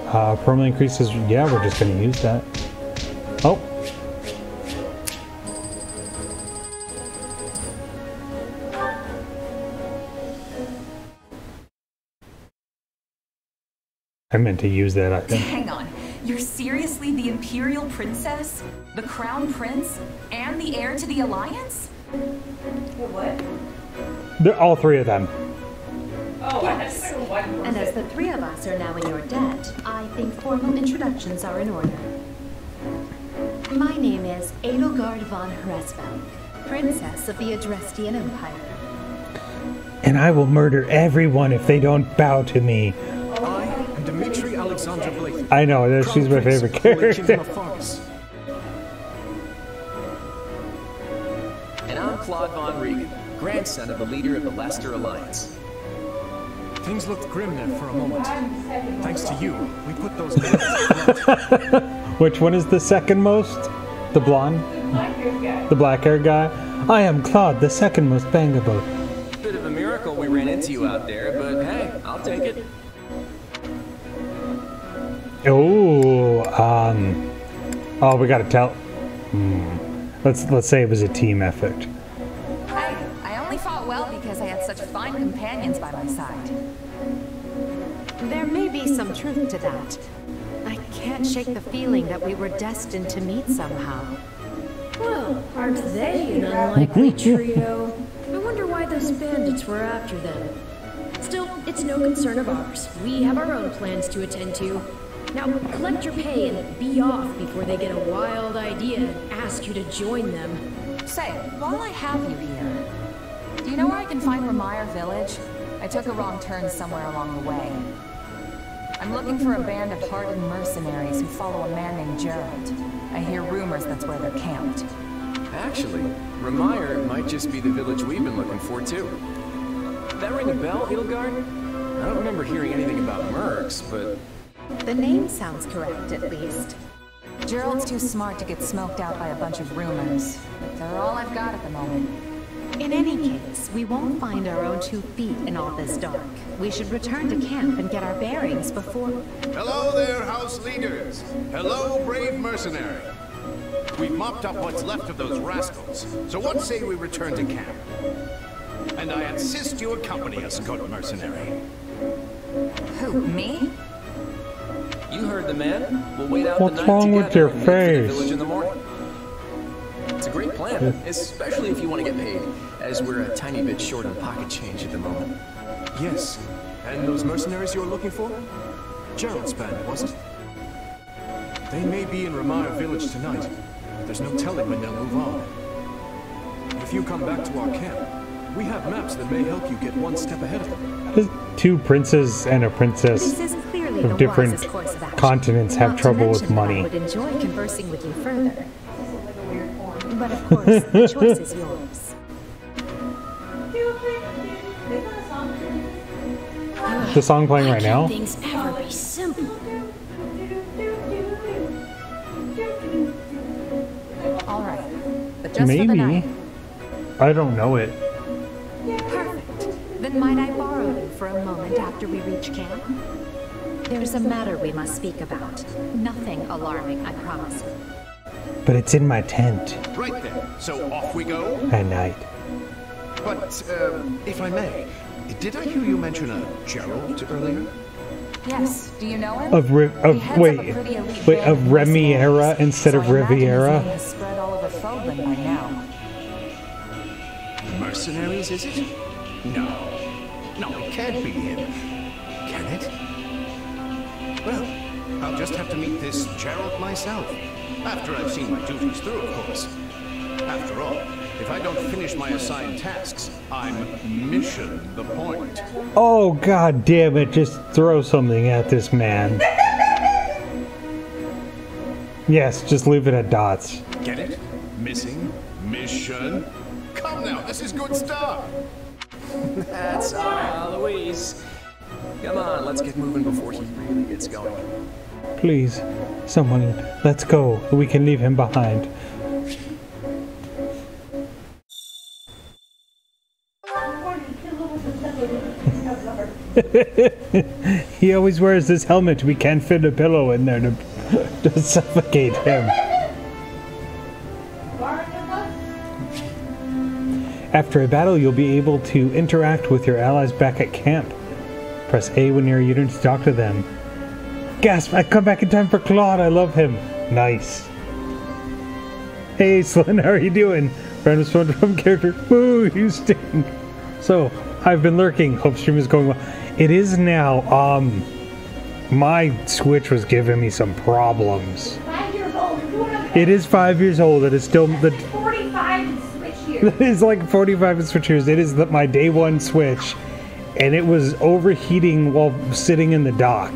Permanently increases... Yeah, we're just going to use that. Oh. I meant to use that item. Hang on. You're seriously the Imperial Princess? The Crown Prince? And the heir to the Alliance? What? They're all 3 of them. Oh, Yes. And as the 3 of us are now in your debt, I think formal introductions are in order. My name is Edelgard von Hresvelk, Princess of the Adrestian Empire. And I will murder everyone if they don't bow to me. I know, she's my favorite character. And I'm Claude von Regan, grandson of the leader of the Leicester Alliance. Things looked grim there for a moment. Thanks to you, we put those... Which one is the second most? The blonde? The black-haired guy? I am Claude, the second most bangable. Bit of a miracle we ran into you out there, but hey, I'll take it. Oh, oh, we gotta tell. Let's say it was a team effort. Hey, I only fought well because I had such fine companions by my side. There may be some truth to that. I can't shake the feeling that we were destined to meet somehow. Well, aren't they an unlikely trio? I wonder why those bandits were after them. Still, it's no concern of ours. We have our own plans to attend to. Now, collect your pay and be off before they get a wild idea and ask you to join them. Say, while I have you here, do you know where I can find Remire Village? I took a wrong turn somewhere along the way. I'm looking for a band of hardened mercenaries who follow a man named Gerald. I hear rumors that's where they're camped. Actually, Remire might just be the village we've been looking for, too. That ring a bell, Edelgard? I don't remember hearing anything about mercs, but... The name sounds correct, at least. Gerald's too smart to get smoked out by a bunch of rumors. They're all I've got at the moment. In any case, we won't find our own 2 feet in all this dark. We should return to camp and get our bearings before... Hello there, house leaders. Hello, brave mercenary. We've mopped up what's left of those rascals, so what say we return to camp? And I insist you accompany us, good mercenary. Who, me? You heard the man. We'll wait out What's the night wrong with together your and leave for the face? village in the morning. It's a great plan, especially if you want to get paid, as we're a tiny bit short on pocket change at the moment. Yes. And those mercenaries you're looking for? Gerald's band, was it? They may be in Remire Village tonight, but there's no telling when they'll move on. If you come back to our camp, we have maps that may help you get one step ahead of them. How does 2 princes and a princess This is clearly of the different wisest course of action. continents have Not to trouble with mention that I money? would enjoy conversing with you further. But of course, the choice is yours. The song playing right now? Things ever be simple. All right, but just for the Maybe. night. I don't know it. Perfect. Then might I borrow you for a moment after we reach camp? There's a matter we must speak about. Nothing alarming, I promise. But it's in my tent Right then, so off we go. at night. But, if I may, did I hear you mention a Gerald earlier? Yes, do you know him? Of He heads up a pretty elite band of Remiera mercenaries, instead of so I imagine his Riviera? name is spread all over Fodlan by now. Mercenaries, is it? No. No, it can't be him. Can it? Well, I'll just have to meet this Gerald myself. After I've seen my duties through, of course. After all, if I don't finish my assigned tasks, I'm mission the point. Oh, god damn it, just throw something at this man. Yes, just leave it at dots. Get it? Missing? Mission? Come now, this is good stuff! That's Aloise. Come on, let's get moving before he really gets going. Please, someone, let's go. We can leave him behind. He always wears this helmet. We can't fit a pillow in there to suffocate him. After a battle, you'll be able to interact with your allies back at camp. Press A when you're unit to talk to them. Gasp! I come back in time for Claude. I love him. Nice. Hey, Slen, how are you doing? Random phone from character. Woo, you stink. So, I've been lurking. Hope stream is going well. It is now. My Switch was giving me some problems. 5 years old. It is 5 years old. It is still the. 45 and switch years. It is like 45 and Switch years. It is my day one Switch, and it was overheating while sitting in the dock.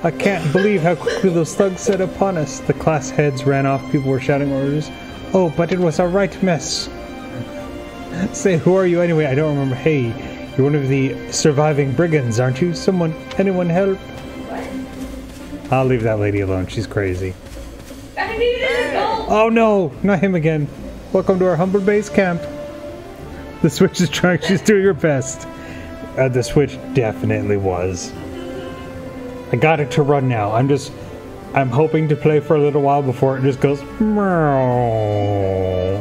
I can't believe how quickly those thugs set upon us. The class heads ran off. People were shouting orders. Oh, but it was a right mess. Say, who are you anyway? I don't remember. Hey, you're one of the surviving brigands, aren't you? Anyone help? What? I'll leave that lady alone. She's crazy. I need an adult. Oh no, not him again. Welcome to our humble base camp. The Switch is trying. She's doing her best. The Switch definitely was. I got it to run now. I'm hoping to play for a little while before it just goes meow.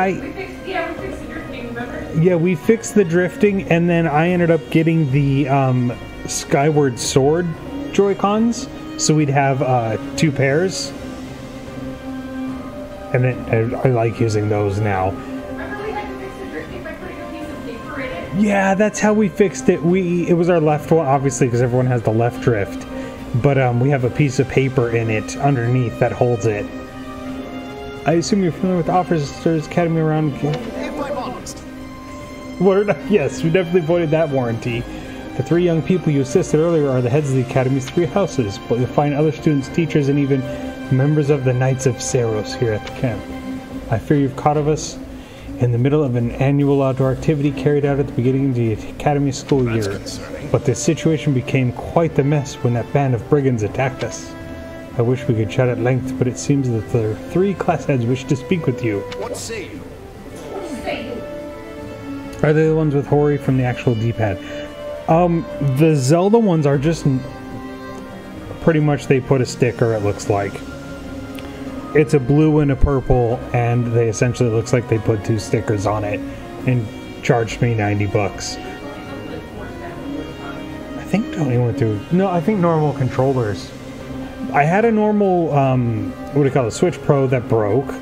We fixed your thing, remember? Yeah, we fixed the drifting, and then I ended up getting the Skyward Sword Joy-Cons, so we'd have 2 pairs. And then I like using those now. Remember we had to fix the drifting by putting a piece of paper in it? Yeah, that's how we fixed it. It was our left one, obviously, because everyone has the left drift. But we have a piece of paper in it underneath that holds it. I assume you're familiar with the Officers Academy around... If I'm honest. Yes, we definitely voided that warranty. The 3 young people you assisted earlier are the heads of the Academy's 3 houses, but you'll find other students, teachers, and even members of the Knights of Saros here at the camp. I fear you've caught of us in the middle of an annual outdoor activity carried out at the beginning of the Academy school year. But the situation became quite the mess when that band of brigands attacked us. I wish we could chat at length, but it seems that the 3 class heads wish to speak with you. What say you? Are they the ones with Hori from the actual D-pad? The Zelda ones are just... Pretty much they put a sticker, it looks like. It's a blue and a purple, and they essentially looks like they put 2 stickers on it and charged me $90. I think Tony went through... No, I think normal controllers. I had a normal, what do you call it, Switch Pro that broke.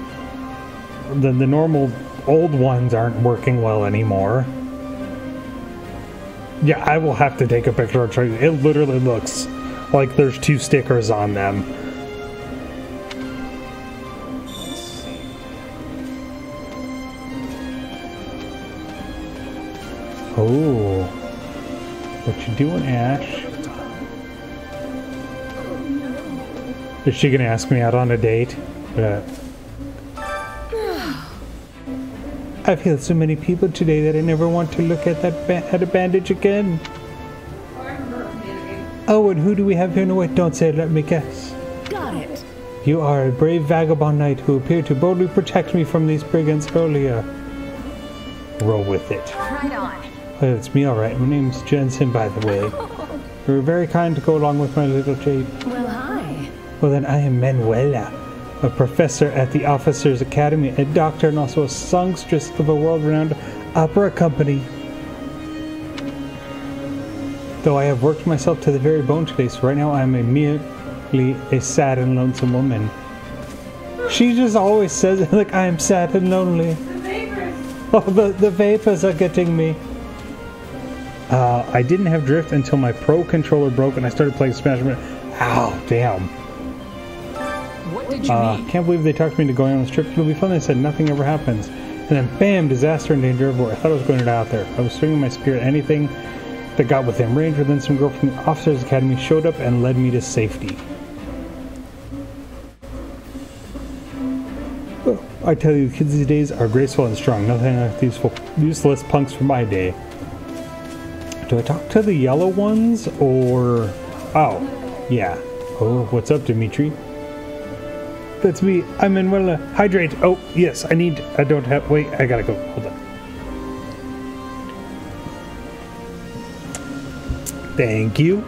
The normal old ones aren't working well anymore. Yeah, I will have to take a picture and show you. It literally looks like there's 2 stickers on them. Oh. What you doing, Ash? Is she gonna ask me out on a date? I've healed so many people today that I never want to look at at a bandage again. Oh, and who do we have here in the white? Don't say it, let me guess. Got it. You are a brave vagabond knight who appeared to boldly protect me from these brigands earlier. Roll with it. Right on. Well, it's me, alright. My name's Jensen, by the way. You were very kind to go along with my little jade. Well, hi. Well, then I am Manuela, a professor at the Officers Academy, a doctor, and also a songstress of a world-renowned opera company. Though I have worked myself to the very bone today, so right now I am merely a sad and lonesome woman. She just always says it like, I am sad and lonely. The vapors. Oh, the vapors are getting me. I didn't have drift until my Pro controller broke and I started playing Smash Bros. Ow, damn. What did you need? Can't believe they talked me into going on this trip. It'll be fun. They said nothing ever happens. And then bam, disaster and danger everywhere. I thought I was going to die out there. I was swinging my spear at anything that got within range, but then some girl from the Officers Academy showed up and led me to safety. Oh, I tell you, kids these days are graceful and strong. Nothing like these useless punks from my day. Do I talk to the yellow ones, or... Oh, yeah. Oh, what's up, Dimitri? That's me. I'm Manuela. Hydrate. Oh, yes, I don't have... Wait, I gotta go. Hold on. Thank you.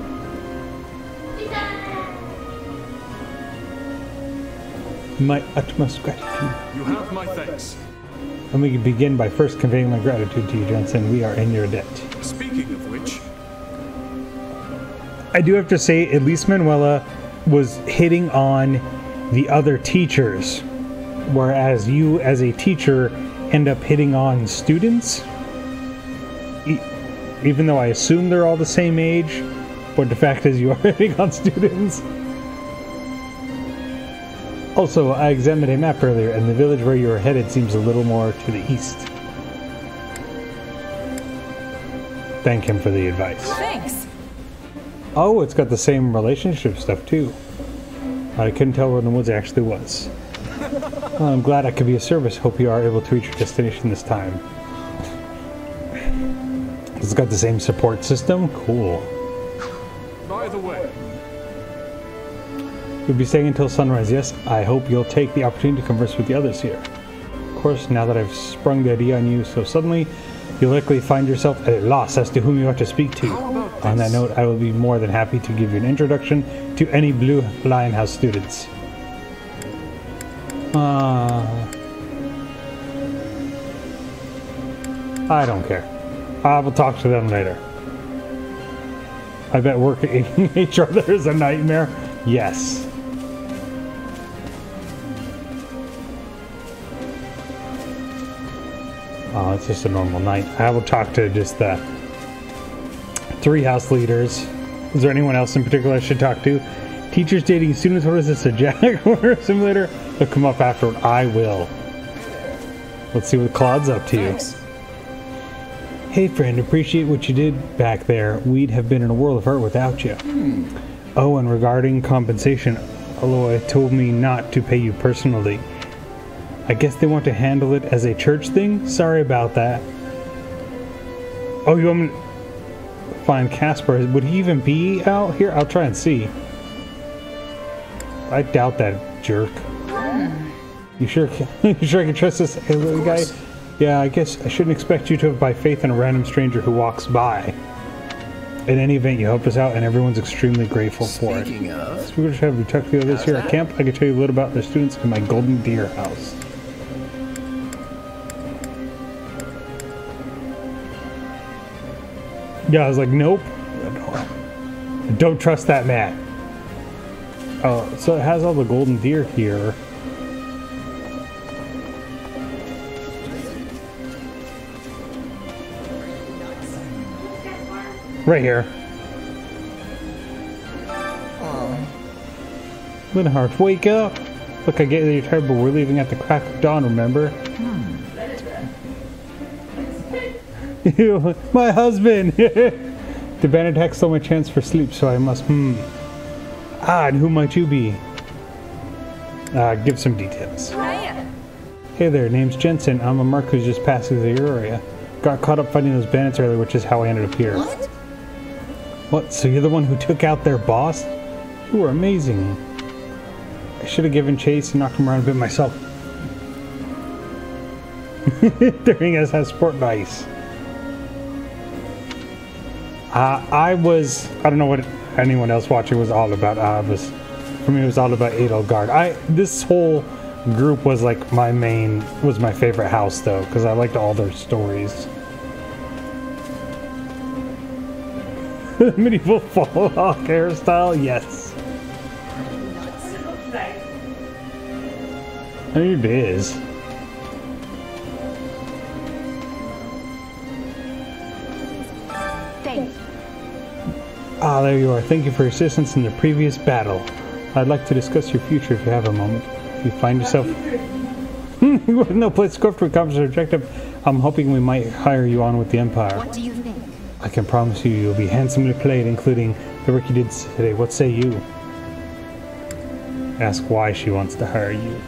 My utmost gratitude. You have my thanks. Let me begin by first conveying my gratitude to you, Jensen. We are in your debt. Speaking of which... I do have to say, at least Manuela was hitting on the other teachers, whereas you, as a teacher, end up hitting on students. Even though I assume they're all the same age, but the fact is you are hitting on students. Also, I examined a map earlier, and the village where you are headed seems a little more to the east. Thank him for the advice. Thanks. Oh, it's got the same relationship stuff, too. I couldn't tell where in the woods it actually was. Well, I'm glad I could be of service. Hope you are able to reach your destination this time. It's got the same support system? Cool. By the way... You'll be staying until sunrise, yes? I hope you'll take the opportunity to converse with the others here. Of course, now that I've sprung the idea on you so suddenly, you'll likely find yourself at a loss as to whom you ought to speak to. On that note, I will be more than happy to give you an introduction to any Blue Lion House students. I don't care. I will talk to them later. I bet working in HR there is a nightmare. Yes. Oh, it's just a normal night. I will talk to just the 3 house leaders. Is there anyone else in particular I should talk to? Teachers dating students. What is this? A Jaguar simulator? They'll come up afterward. I will. Let's see what Claude's up to. Thanks. Hey friend, appreciate what you did back there. We'd have been in a world of hurt without you. Oh, and regarding compensation, Aloy told me not to pay you personally. I guess they want to handle it as a church thing? Sorry about that. Oh, you want me to find Casper? Would he even be out here? I'll try and see. I doubt that jerk. You sure I can trust this little guy? Yeah, I guess I shouldn't expect you to have by faith in a random stranger who walks by. In any event, you helped us out, and everyone's extremely grateful for it. Speaking of, So we're going to have to talk to this here at camp. I can tell you a little about the students in my Golden Deer house. Yeah, I was like, nope. Don't trust that man. Oh, so it has all the Golden Deer here. Right here. Linhardt, wake up! Look, I get that you're tired, but we're leaving at the crack of dawn, remember? My husband! The Benedict stole my chance for sleep, so I must, Ah, and who might you be? Give some details. Hey there, name's Jensen. I'm a merc who's just passing through your area. Got caught up fighting those bandits earlier, which is how I ended up here. What? So you're the one who took out their boss? You were amazing. I should have given chase and knocked him around a bit myself. During us has sport dice. I don't know what anyone else watching was all about. For me, it was all about Edelgard. This whole group was like my favorite house though, because I liked all their stories. Medieval Fallout hairstyle, yes. I mean, it is. Thanks. Ah, there you are. Thank you for your assistance in the previous battle. I'd like to discuss your future if you have a moment. If you find yourself with no place to go after we accomplish our objective, I'm hoping we might hire you on with the Empire. What do you think? I can promise you you'll be handsomely played, including the work you did today. What say you? Ask why she wants to hire you.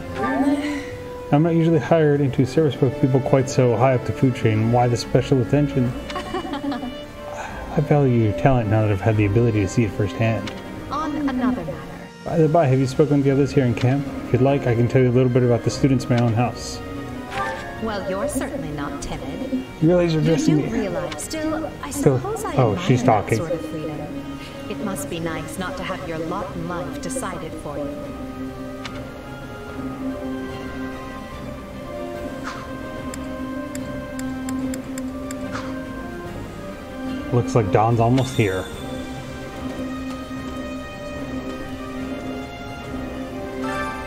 I'm not usually hired into service by people quite so high up the food chain. Why the special attention? I value your talent now that I've had the ability to see it firsthand. On another matter. By the by, have you spoken to the others here in camp? If you'd like, I can tell you a little bit about the students in my own house. Well, you're certainly not timid. You realize you're You dressing do me. realize. Still, I suppose I Oh, admire she's that talking. sort of freedom. It must be nice not to have your lot in life decided for you. Looks like Dawn's almost here.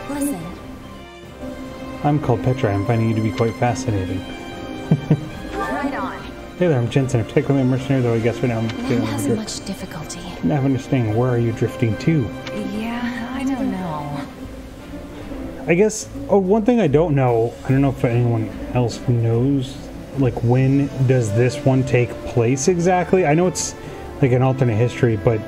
Listen. I'm called Petra. I'm finding you to be quite fascinating. Right on. Hey there, I'm Jensen. I'm technically a mercenary, though I guess right now I'm One has much difficulty. I have understanding. Where are you drifting to? Yeah, I don't know. I guess, one thing I don't know if anyone else knows, like, when does this one take place exactly? I know it's like an alternate history, but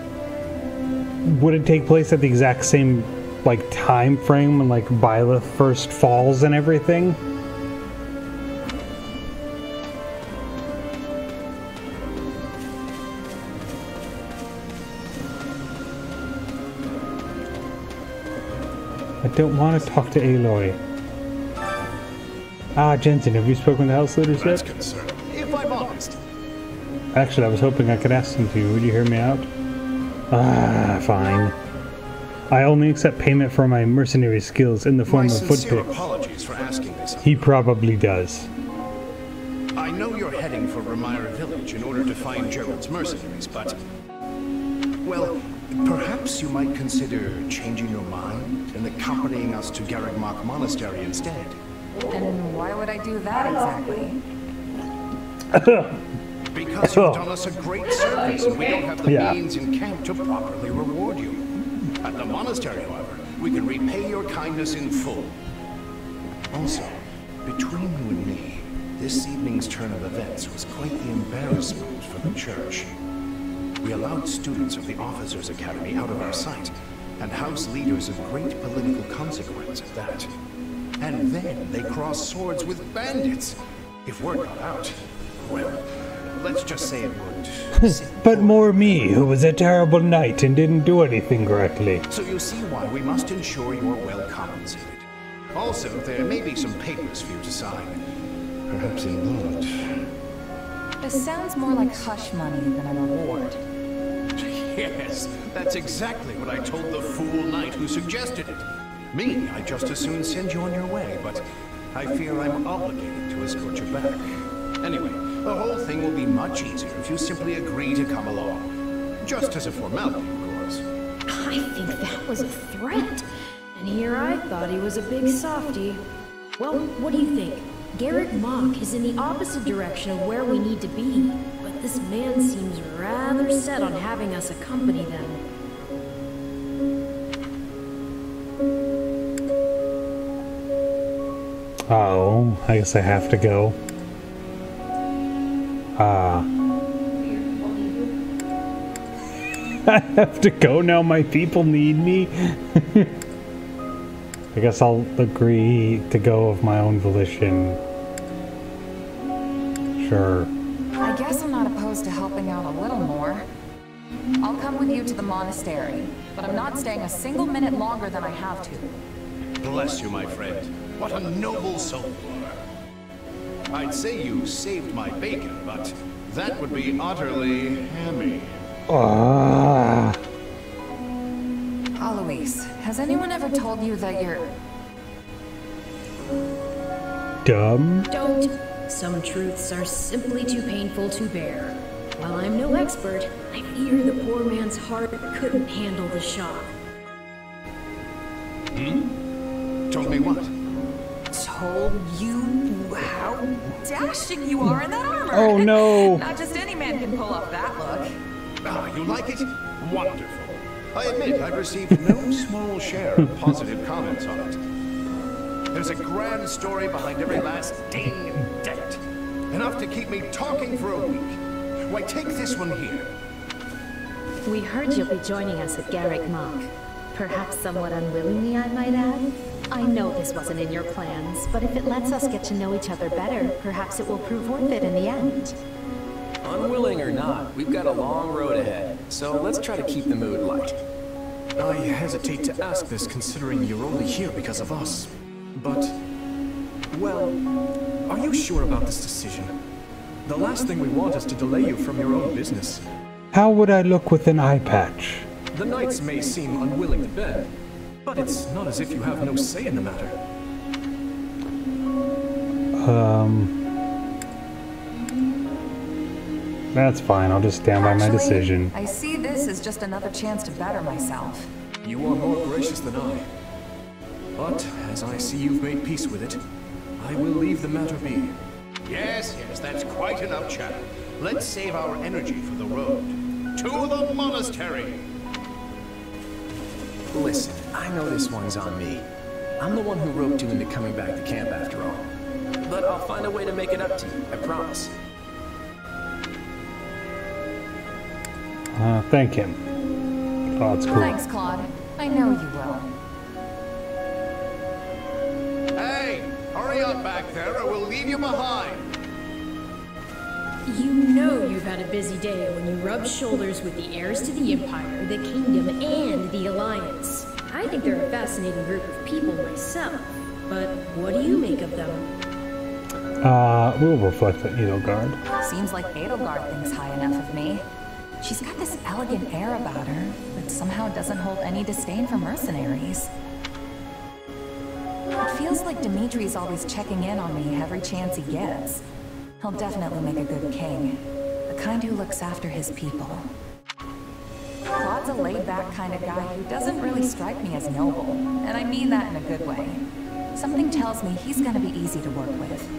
would it take place at the exact same, like, time frame when, like, Byleth first falls and everything? I don't want to talk to Aloy. Ah, Jensen, have you spoken to house leaders yet? Concerned. If I'm honest. Actually, I was hoping I could ask them to. Would you hear me out? Ah, fine. I only accept payment for my mercenary skills in the form of foot sincere picks. apologies for asking this. He probably does. I know you're heading Remire Village in order to find Gerald's mercenaries, but... Well, perhaps you might consider changing your mind and accompanying us to Garrigmach Monastery instead. And why would I do that exactly? Because you've done us a great service and we don't have the means in camp to properly reward you. At the monastery, however, we can repay your kindness in full. Also, between you and me, this evening's turn of events was quite the embarrassment for the church. We allowed students of the Officers' Academy out of our sight, and house leaders of great political consequence at that. And then they crossed swords with bandits. If word got out, well, let's just say it would. But more me, who was a terrible knight and didn't do anything correctly. So you see why we must ensure you are well compensated. Also, there may be some papers for you to sign. Perhaps in blood. This sounds more like hush money than a reward. Yes, that's exactly what I told the fool knight who suggested it. Me, I'd just as soon send you on your way, but I fear I'm obligated to escort you back. Anyway, the whole thing will be much easier if you simply agree to come along. Just as a formality, of course. I think that was a threat. And here I thought he was a big softy. Well, what do you think? Garrigmach is in the opposite direction of where we need to be. But this man seems rather set on having us accompany them. Oh, I guess I have to go. I have to go now, my people need me. I guess I'll agree to go of my own volition. Sure. I guess I'm not opposed to helping out a little more. I'll come with you to the monastery, but I'm not staying a single minute longer than I have to. Bless you, my friend. What a noble soul you are. I'd say you saved my bacon, but that would be utterly hammy. Alois, has anyone ever told you that you're... dumb? Don't. Some truths are simply too painful to bear. While I'm no expert, I fear the poor man's heart couldn't handle the shock. Told me what? Told you how dashing you are in that armor. Oh no! Not just any man can pull off that look. Ah, you like it? Wonderful. I admit I've received no small share of positive comments on it. There's a grand story behind every last ding and dent. Enough to keep me talking for a week. Why, take this one here. We heard you'll be joining us at Garrigmach. Perhaps somewhat unwillingly, I might add. I know this wasn't in your plans, but if it lets us get to know each other better, perhaps it will prove worth it in the end. Unwilling or not, we've got a long road ahead, so let's try to keep the mood light. I hesitate to ask this considering you're only here because of us. But, well, are you sure about this decision? The last thing we want is to delay you from your own business. How would I look with an eye patch? The knights may seem unwilling to bend, but it's not as if you have no say in the matter. That's fine, I'll just stand by my decision. I see this as just another chance to better myself. You are more gracious than I. But, as I see you've made peace with it, I will leave the matter be. Yes, that's quite enough chatter. Let's save our energy for the road. To the monastery! Listen, I know this one's on me. I'm the one who roped you into coming back to camp after all. But I'll find a way to make it up to you, I promise. Thank him. Oh, it's cool. Thanks, Claude. I know you will. Hey, hurry up back there or we'll leave you behind. You know you've had a busy day when you rub shoulders with the heirs to the Empire, the Kingdom, and the Alliance. I think they're a fascinating group of people myself, but what do you make of them? We'll reflect the Edelgard. Seems like Edelgard thinks high enough of me. She's got this elegant air about her, but somehow doesn't hold any disdain for mercenaries. It feels like Dimitri's always checking in on me every chance he gets. He'll definitely make a good king. The kind who looks after his people. Claude's a laid-back kind of guy who doesn't really strike me as noble. And I mean that in a good way. Something tells me he's gonna be easy to work with.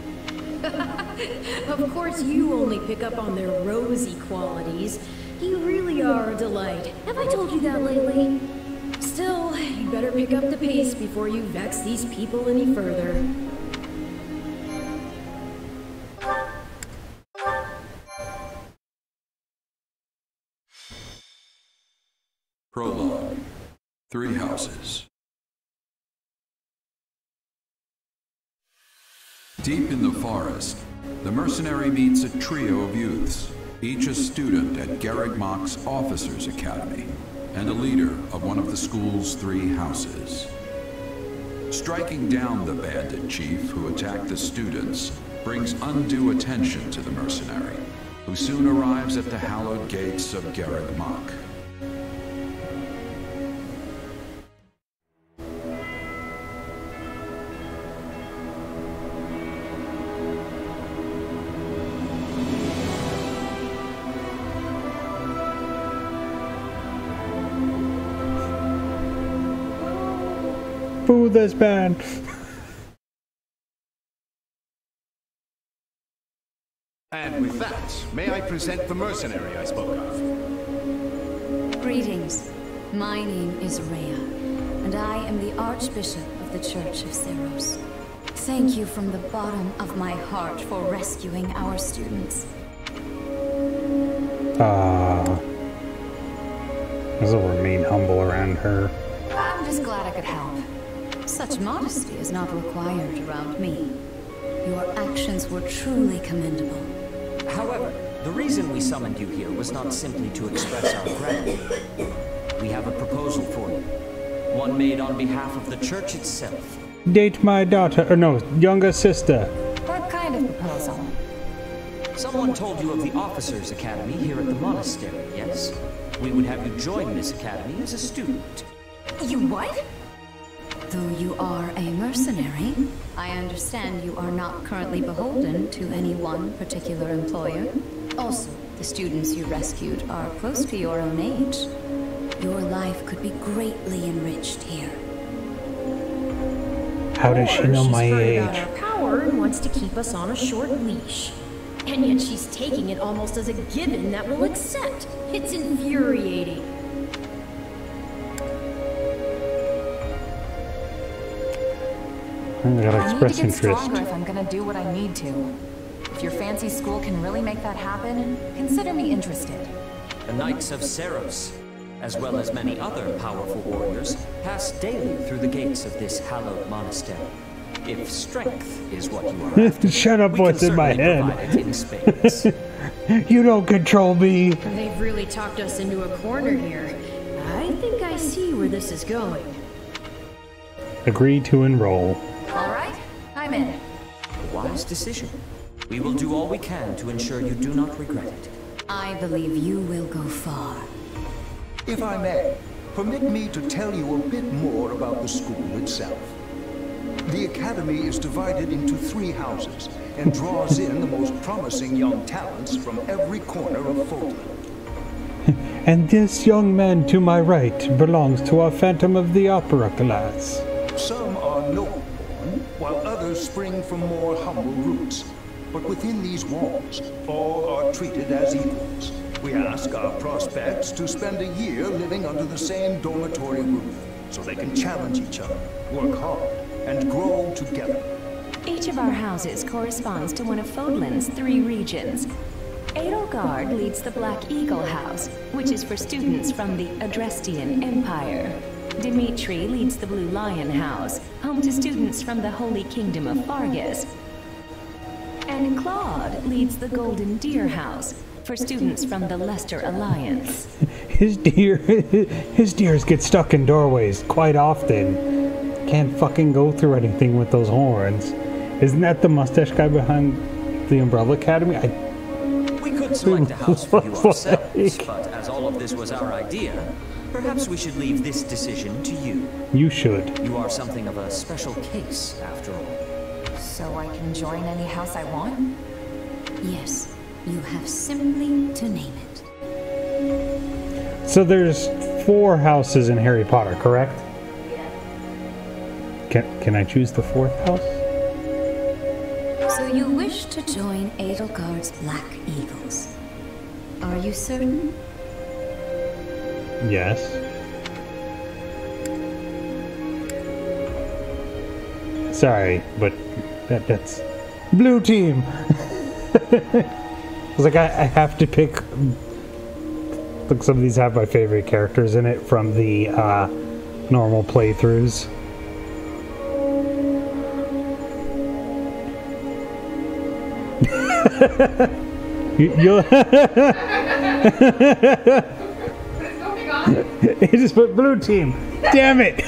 Of course you only pick up on their rosy qualities. You really are a delight. Have I told you that lately? Still, you better pick up the pace before you vex these people any further. Prologue. 3 houses. Deep in the forest, the mercenary meets a trio of youths, each a student at Garreg Mach's Officers' Academy, and a leader of one of the school's 3 houses. Striking down the bandit chief who attacked the students brings undue attention to the mercenary, who soon arrives at the hallowed gates of Garreg Mach. Boo this band. And with that, may I present the mercenary I spoke of? Greetings. My name is Rhea, and I am the Archbishop of the Church of Seros. Thank you from the bottom of my heart for rescuing our students. This will remain humble around her. I'm just glad I could help. Such modesty is not required around me. Your actions were truly commendable. However, the reason we summoned you here was not simply to express our gratitude. We have a proposal for you. One made on behalf of the church itself. Date my daughter, or no, younger sister. What kind of proposal? Someone told you of the Officers' Academy here at the monastery, yes? We would have you join this academy as a student. You what? Though you are a mercenary, I understand you are not currently beholden to any one particular employer. Also, the students you rescued are close to your own age. Your life could be greatly enriched here. How does she know my age? She's heard about our power and wants to keep us on a short leash. And yet she's taking it almost as a given that we'll accept. It's infuriating. I gotta I need express to get interest. stronger if I'm gonna do what I need to. If your fancy school can really make that happen, consider me interested. The Knights of Seros, as well as many other powerful warriors, pass daily through the gates of this hallowed monastery. If strength is what you are after, Shut up, what's in my head? provide it in spades. You don't control me. They've really talked us into a corner here. I think I see where this is going. Agree to enroll. All right, I'm in. A wise decision. We will do all we can to ensure you do not regret it. I believe you will go far. If I may, permit me to tell you a bit more about the school itself. The academy is divided into 3 houses and draws in the most promising young talents from every corner of Fodlan. And this young man to my right belongs to our Phantom of the Opera class. Some are noble-born, while others spring from more humble roots. But within these walls, all are treated as equals. We ask our prospects to spend a year living under the same dormitory roof, so they can challenge each other, work hard, and grow together. Each of our houses corresponds to one of Fodlan's 3 regions. Edelgard leads the Black Eagle House, which is for students from the Adrestian Empire. Dimitri leads the Blue Lion House, home to students from the Holy Kingdom of Fargus. And Claude leads the Golden Deer House, for students from the Leicester Alliance. His deers get stuck in doorways quite often. Can't fucking go through anything with those horns. Isn't that the mustache guy behind the Umbrella Academy? We could select a house for you ourselves, but as all of this was our idea, perhaps we should leave this decision to you. You should. You are something of a special case, after all. So I can join any house I want? Yes, you have simply to name it. So there's 4 houses in Harry Potter, correct? Can I choose the 4th house? So you wish to join Edelgard's Black Eagles. Are you certain? Yes. Sorry, but that's blue team. I was like, I have to pick. Look, some of these have my favorite characters in it from the normal playthroughs. You'll He just put blue team. Damn it!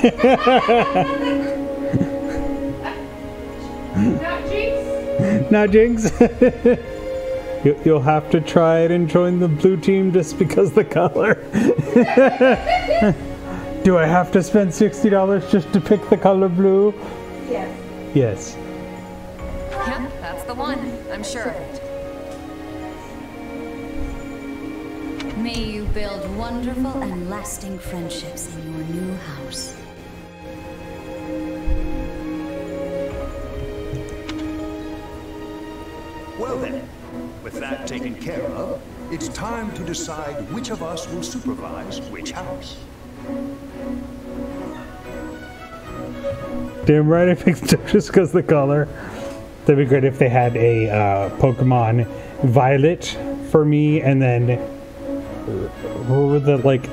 Not Jinx. You'll have to try it and join the blue team just because the color. Do I have to spend $60 just to pick the color blue? Yes. Yes. Yep, that's the one. I'm sure of it. May you build wonderful and lasting friendships in your new house. Well then, with that taken care of, it's time to decide which of us will supervise which house. Damn right I picked just because the color. That'd be great if they had a Pokemon Violet for me, and then what were the, like,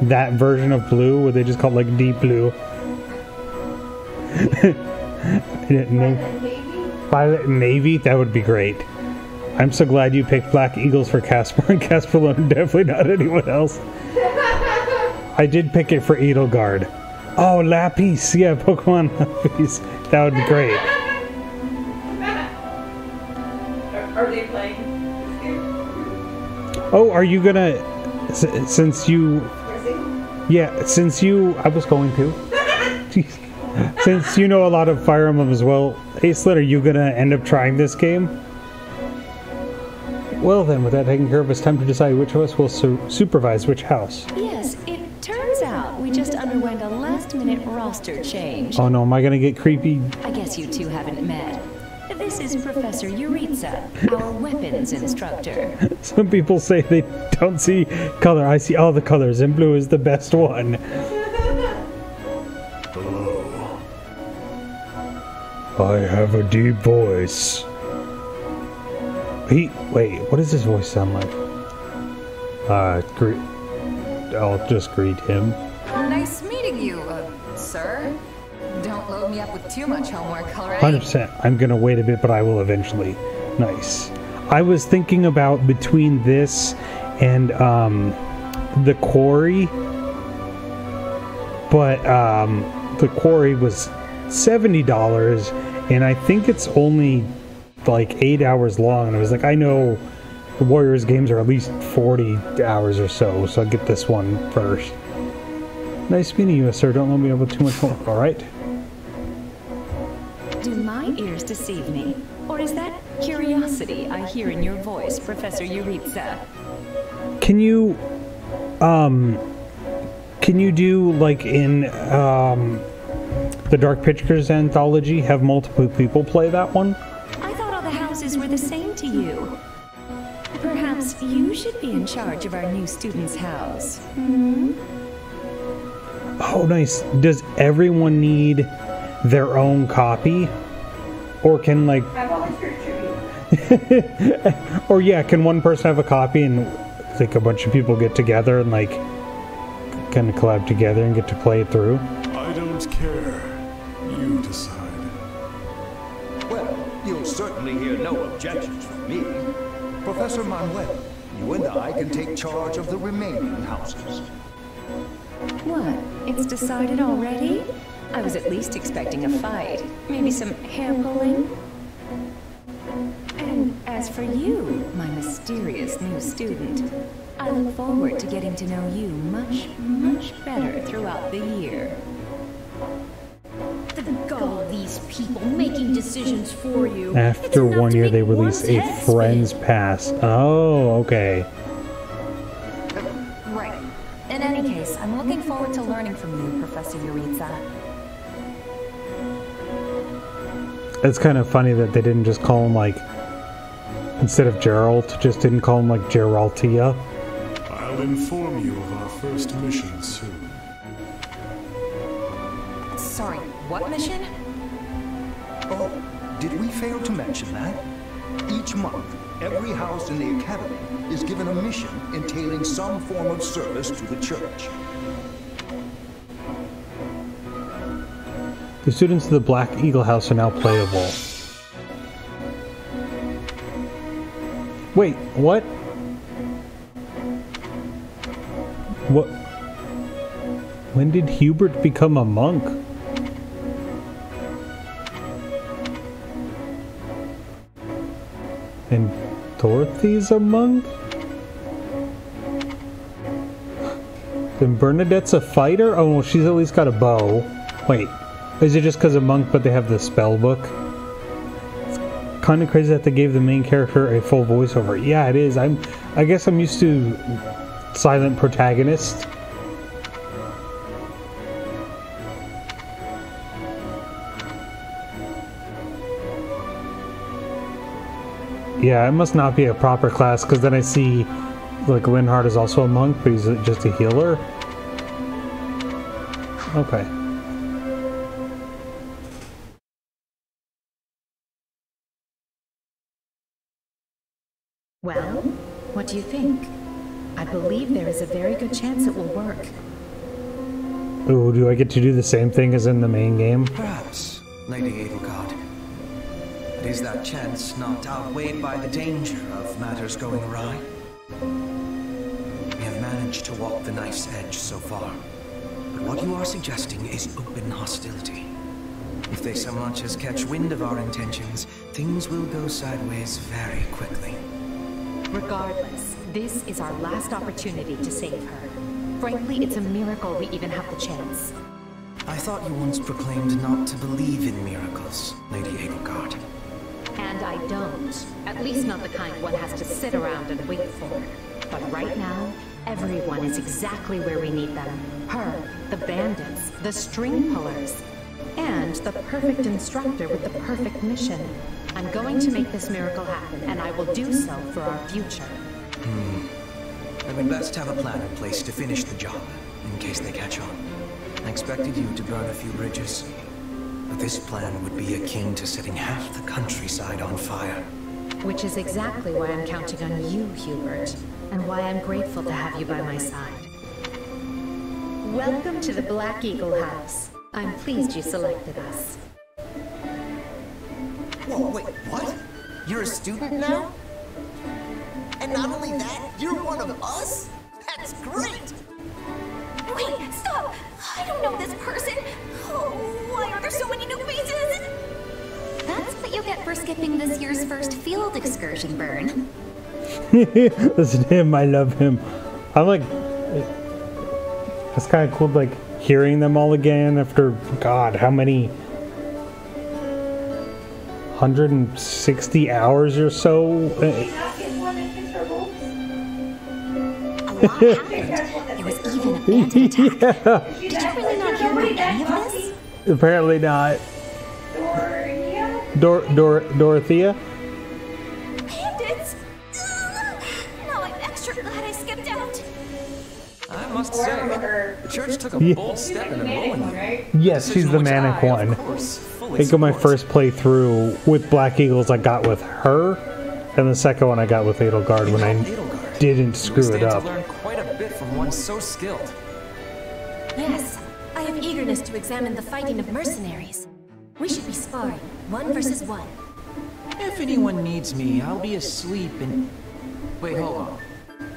that version of blue? Would they just call it like Deep Blue? Violet and Navy? That would be great. I'm so glad you picked Black Eagles for Casper and Casper alone, definitely not anyone else. I did pick it for Edelgard. Oh, Lapis! Yeah, Pokemon Lapis. That would be great. Are they playing? Oh, are you gonna... Since you... Yeah, since you... I was going to. Jeez. Since you know a lot of Fire Emblem as well, Acelet, are you gonna end up trying this game? Well then, with that taken care of, it's time to decide which of us will supervise which house. Yes, it turns out we just underwent a last-minute roster change. Oh no, am I gonna get creepy? I guess you two haven't met. This is Professor Yuritsa, our weapons instructor. Some people say they don't see color. I see all the colors, and blue is the best one. Hello. I have a deep voice. Wait, what does his voice sound like? I'll just greet him. Nice meeting you, sir. Don't load me up with too much homework, alright? 100%. I'm gonna wait a bit, but I will eventually. Nice. I was thinking about between this and the quarry, but the quarry was $70, and I think it's only like 8 hours long, and I was like, I know the Warriors games are at least 40 hours or so I'll get this one first. Nice meeting you, sir. Don't load me up with too much homework, alright? Do my ears deceive me? Or is that curiosity I hear in your voice, Professor Yuritsa? Can you do, like, in, the Dark Pictures anthology, have multiple people play that one? I thought all the houses were the same to you. Perhaps you should be in charge of our new student's house. Hmm? Oh, nice. Does everyone need their own copy? Or can, like... or yeah, can one person have a copy and like a bunch of people get together and like kind of collab together and get to play it through? I don't care. You decide. Well, you'll certainly hear no objections from me. Professor Manuel, you and I can take charge of the remaining houses. What? It's decided already? I was at least expecting a fight. Maybe some hair pulling? And as for you, my mysterious new student, I look forward to getting to know you much, much better throughout the year. The gall of these people making decisions for you. After 1 year, they release a Friends Pass. Oh, okay. Right. In any case, I'm looking forward to learning from you, Professor Yuritsa. It's kind of funny that they didn't just call him, like, instead of Geralt, just didn't call him, like, Geraltia. I'll inform you of our first mission soon. Sorry, what mission? Oh, did we fail to mention that? Each month, every house in the Academy is given a mission entailing some form of service to the church. The students of the Black Eagle House are now playable. Wait, what? What? When did Hubert become a monk? And Dorothy's a monk? Then Bernadette's a fighter? Oh, well, she's at least got a bow. Wait, is it just because a monk but they have the spell book? It's kind of crazy that they gave the main character a full voiceover. Yeah, it is. I guess I'm used to silent protagonist. Yeah, it must not be a proper class, because then I see, like, Linhardt is also a monk, but he's just a healer. Okay. Well, what do you think? I believe there is a very good chance it will work. Ooh, do I get to do the same thing as in the main game? Perhaps, Lady Edelgard. But is that chance not outweighed by the danger of matters going awry? We have managed to walk the knife's edge so far. But what you are suggesting is open hostility. If they so much as catch wind of our intentions, things will go sideways very quickly. Regardless, this is our last opportunity to save her. Frankly, it's a miracle we even have the chance. I thought you once proclaimed not to believe in miracles, Lady Edelgard. And I don't. At least not the kind one has to sit around and wait for. But right now, everyone is exactly where we need them. Her, the bandits, the string pullers, and the perfect instructor with the perfect mission. I'm going to make this miracle happen, and I will do so for our future. Then we'd best have a plan in place to finish the job, in case they catch on. I expected you to burn a few bridges, but this plan would be akin to setting half the countryside on fire. Which is exactly why I'm counting on you, Hubert, and why I'm grateful to have you by my side. Welcome to the Black Eagle House. I'm pleased you selected us. Whoa, wait, what? You're a student now? And not only that, you're one of us? That's great! Wait, stop! I don't know this person! Oh, why are there so many new faces? That's what you get for skipping this year's first field excursion, Burn. Listen to him, I love him. I'm like, it's kind of cool, like, hearing them all again after, God, how many, 160 hours or so? There was even a bandit attack. Yeah. Did you really not hear about any of this? Apparently not. Dorothea? Bandits! Now I'm extra glad I skipped out. I must say, the church took a bold step in enrolling you. Yes, she's the manic one. I think on my first playthrough with Black Eagles, I got with her, and the second one I got with Edelgard when I didn't screw it up. You learn quite a bit from one so skilled. Yes, I have eagerness to examine the fighting of mercenaries. We should be sparring, 1 versus 1. If anyone needs me, I'll be asleep and... Wait, hold on.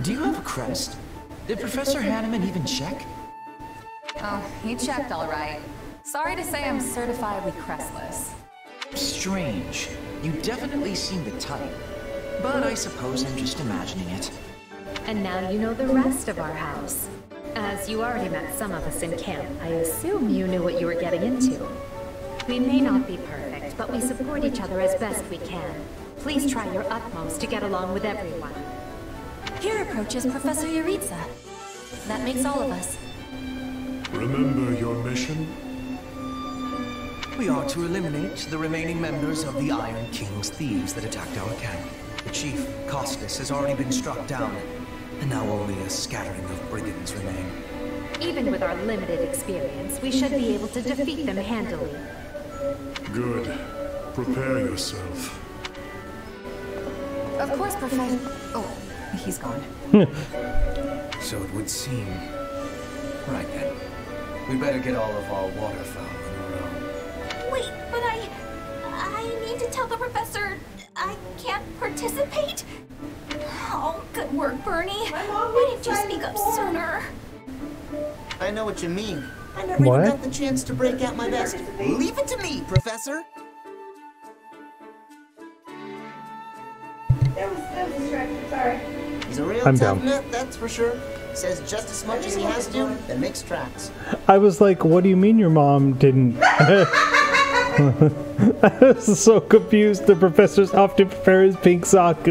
Do you have a crest? Did Professor Hanneman even check? Oh, he checked all right. Sorry to say I'm certifiably crestless. Strange. You definitely seem the type. But I suppose I'm just imagining it. And now you know the rest of our house. As you already met some of us in camp, I assume you knew what you were getting into. We may not be perfect, but we support each other as best we can. Please try your utmost to get along with everyone. Here approaches Professor Yuritsa. That makes all of us. Remember your mission? We are to eliminate the remaining members of the Iron King's thieves that attacked our camp. The chief, Costas, has already been struck down, and now only a scattering of brigands remain. Even with our limited experience, we should be able to defeat them handily. Good. Prepare yourself. Of course, Professor. Oh, he's gone. So it would seem. Right then. We better get all of our waterfowl in a row. Wait, but I need to tell the professor I can't participate? Oh, good work, Bernie. Why didn't you speak up sooner? I know what you mean. I never even got the chance to break out my best. Leave it to me, Professor. That was a distraction, sorry. He's a real tough nut, that's for sure. Says just as much as he has to, then makes tracks. I was like, what do you mean your mom didn't? I was so confused. The professor's off to prepare his pink sock.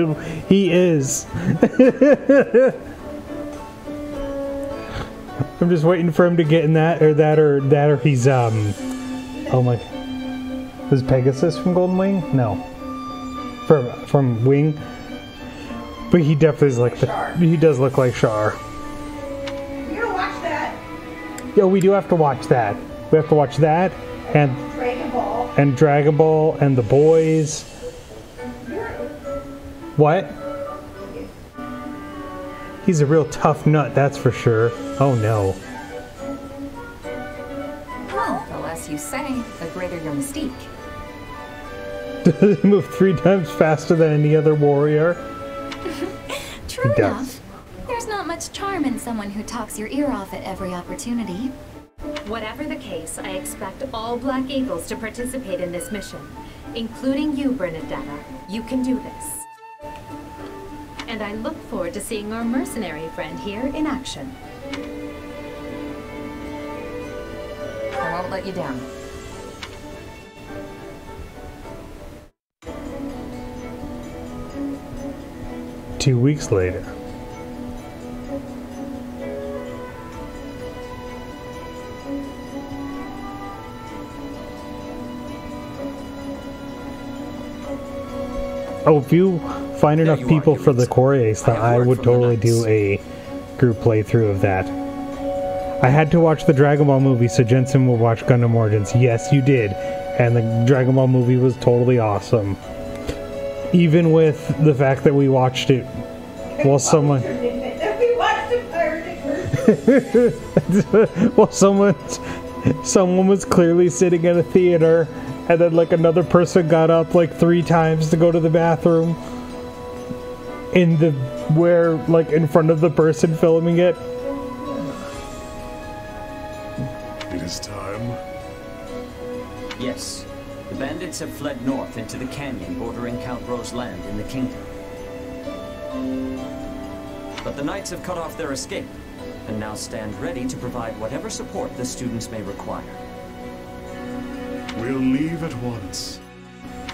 He is. I'm just waiting for him to get in that or he's oh my, was Pegasus from Golden Wing? No, from Wing, but he definitely is like he does look like Char. You're gonna watch that. Yeah, we do have to watch that. We have to watch that and Dragon Ball and The Boys. What? He's a real tough nut, that's for sure. Oh no. Well, the less you say, the greater your mystique. Does he move 3 times faster than any other warrior? True enough. There's not much charm in someone who talks your ear off at every opportunity. Whatever the case, I expect all Black Eagles to participate in this mission, including you, Bernadetta. You can do this. And I look forward to seeing our mercenary friend here in action. I won't let you down. Two weeks later. Oh, if you find enough people for the Koreas, then I would totally do a group playthrough of that. I had to watch the Dragon Ball movie so Jensen will watch Gundam Origins. Yes, you did. And the Dragon Ball movie was totally awesome. Even with the fact that we watched it while someone... well, someone was clearly sitting in a theater, and then like another person got up like 3 times to go to the bathroom in front of the person filming it. It is time. Yes. The bandits have fled north into the canyon bordering Count Ro's land in the kingdom. But the knights have cut off their escape, and now stand ready to provide whatever support the students may require. We'll leave at once.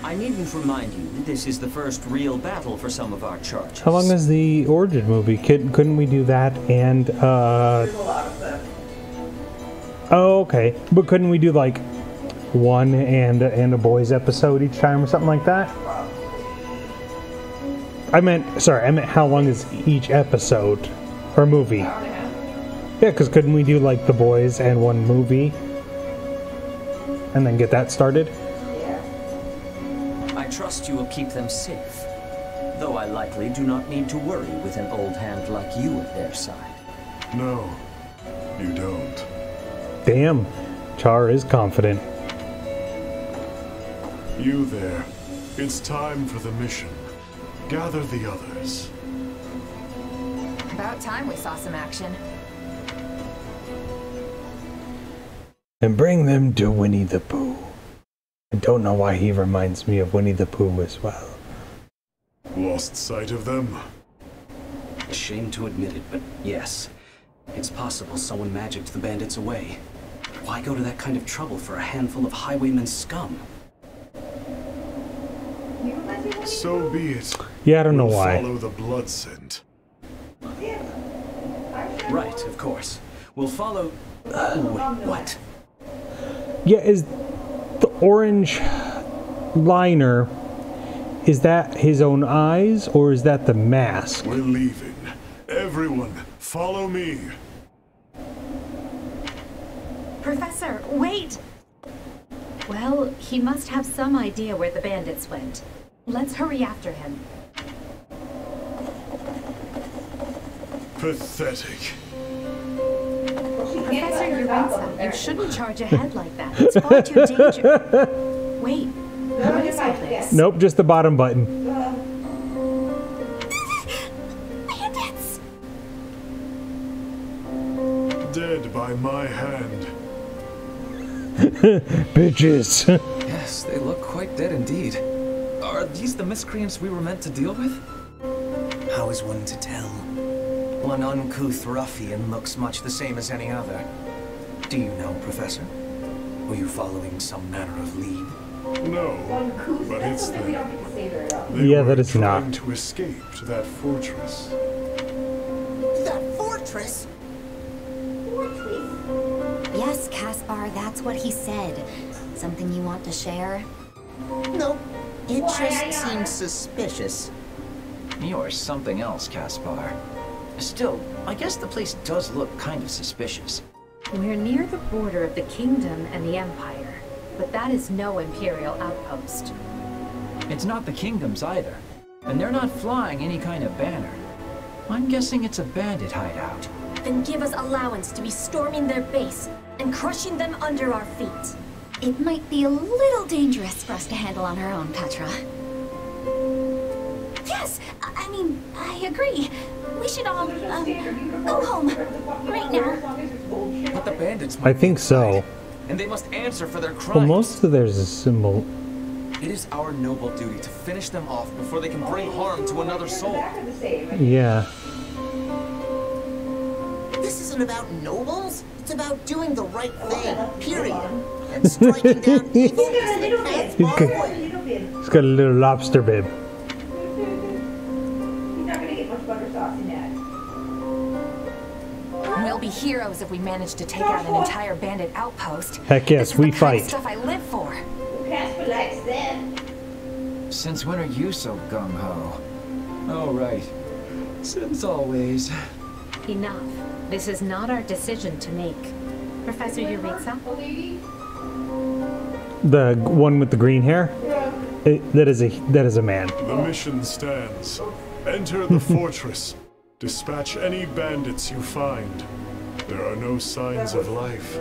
I needn't remind you, this is the first real battle for some of our charges. How long is the Origin movie? Couldn't we do that and, There's a lot of them. Oh, okay. But couldn't we do, like, one and a boys episode each time or something like that? I meant how long is each episode or movie? Yeah, because couldn't we do like the boys and one movie and then get that started? I trust you will keep them safe, though I likely do not need to worry with an old hand like you at their side. No, you don't. Damn, Char is confident. You there. It's time for the mission. Gather the others. About time we saw some action. And bring them to Winnie the Pooh. I don't know why he reminds me of Winnie the Pooh as well. Lost sight of them? A shame to admit it, but yes. It's possible someone magicked the bandits away. Why go to that kind of trouble for a handful of highwaymen scum? So be it. Yeah, I don't know why. Follow the blood scent. Right, of course. We'll follow... what? Yeah, is the orange liner, is that his own eyes, or is that the mask? We're leaving. Everyone, follow me. Professor, wait! Well, he must have some idea where the bandits went. Let's hurry after him. Pathetic. Professor Urensa, you shouldn't charge ahead like that. It's far too dangerous. Wait, what is all this? Nope, just the bottom button. Bandits! Dead by my hand. Bitches. Yes, they look quite dead indeed. Are these the miscreants we were meant to deal with? How is one to tell? One uncouth ruffian looks much the same as any other. Do you know, Professor? Were you following some manner of lead? No, but it's them. Yeah, that is not. Trying to escape to that fortress. That fortress? Yes, Caspar, that's what he said. Something you want to share? No, it just seems suspicious. You're something else, Caspar. Still, I guess the place does look kind of suspicious. We're near the border of the kingdom and the empire, but that is no imperial outpost. It's not the kingdom's either, and they're not flying any kind of banner. I'm guessing it's a bandit hideout. Then give us allowance to be storming their base and crushing them under our feet. It might be a little dangerous for us to handle on our own, Petra. Yes, I mean, I agree. We should all, go home. Right now. But the bandits I think so. and they must answer for their crimes. Well, most of there's a symbol. It is our noble duty to finish them off before they can bring harm to another soul. Yeah. This isn't about nobles. It's about doing the right thing, period. And striking down evil is the path forward. He's got a little lobster bib. We'll be heroes if we manage to take out an entire bandit outpost. Heck yes, This is we the kind of fight. stuff I live for. Since when are you so gung-ho? Oh, right. Since always. Enough. This is not our decision to make. Professor Urensa? The one with the green hair? That is a man. The mission stands. Enter the fortress. Dispatch any bandits you find. There are no signs of life.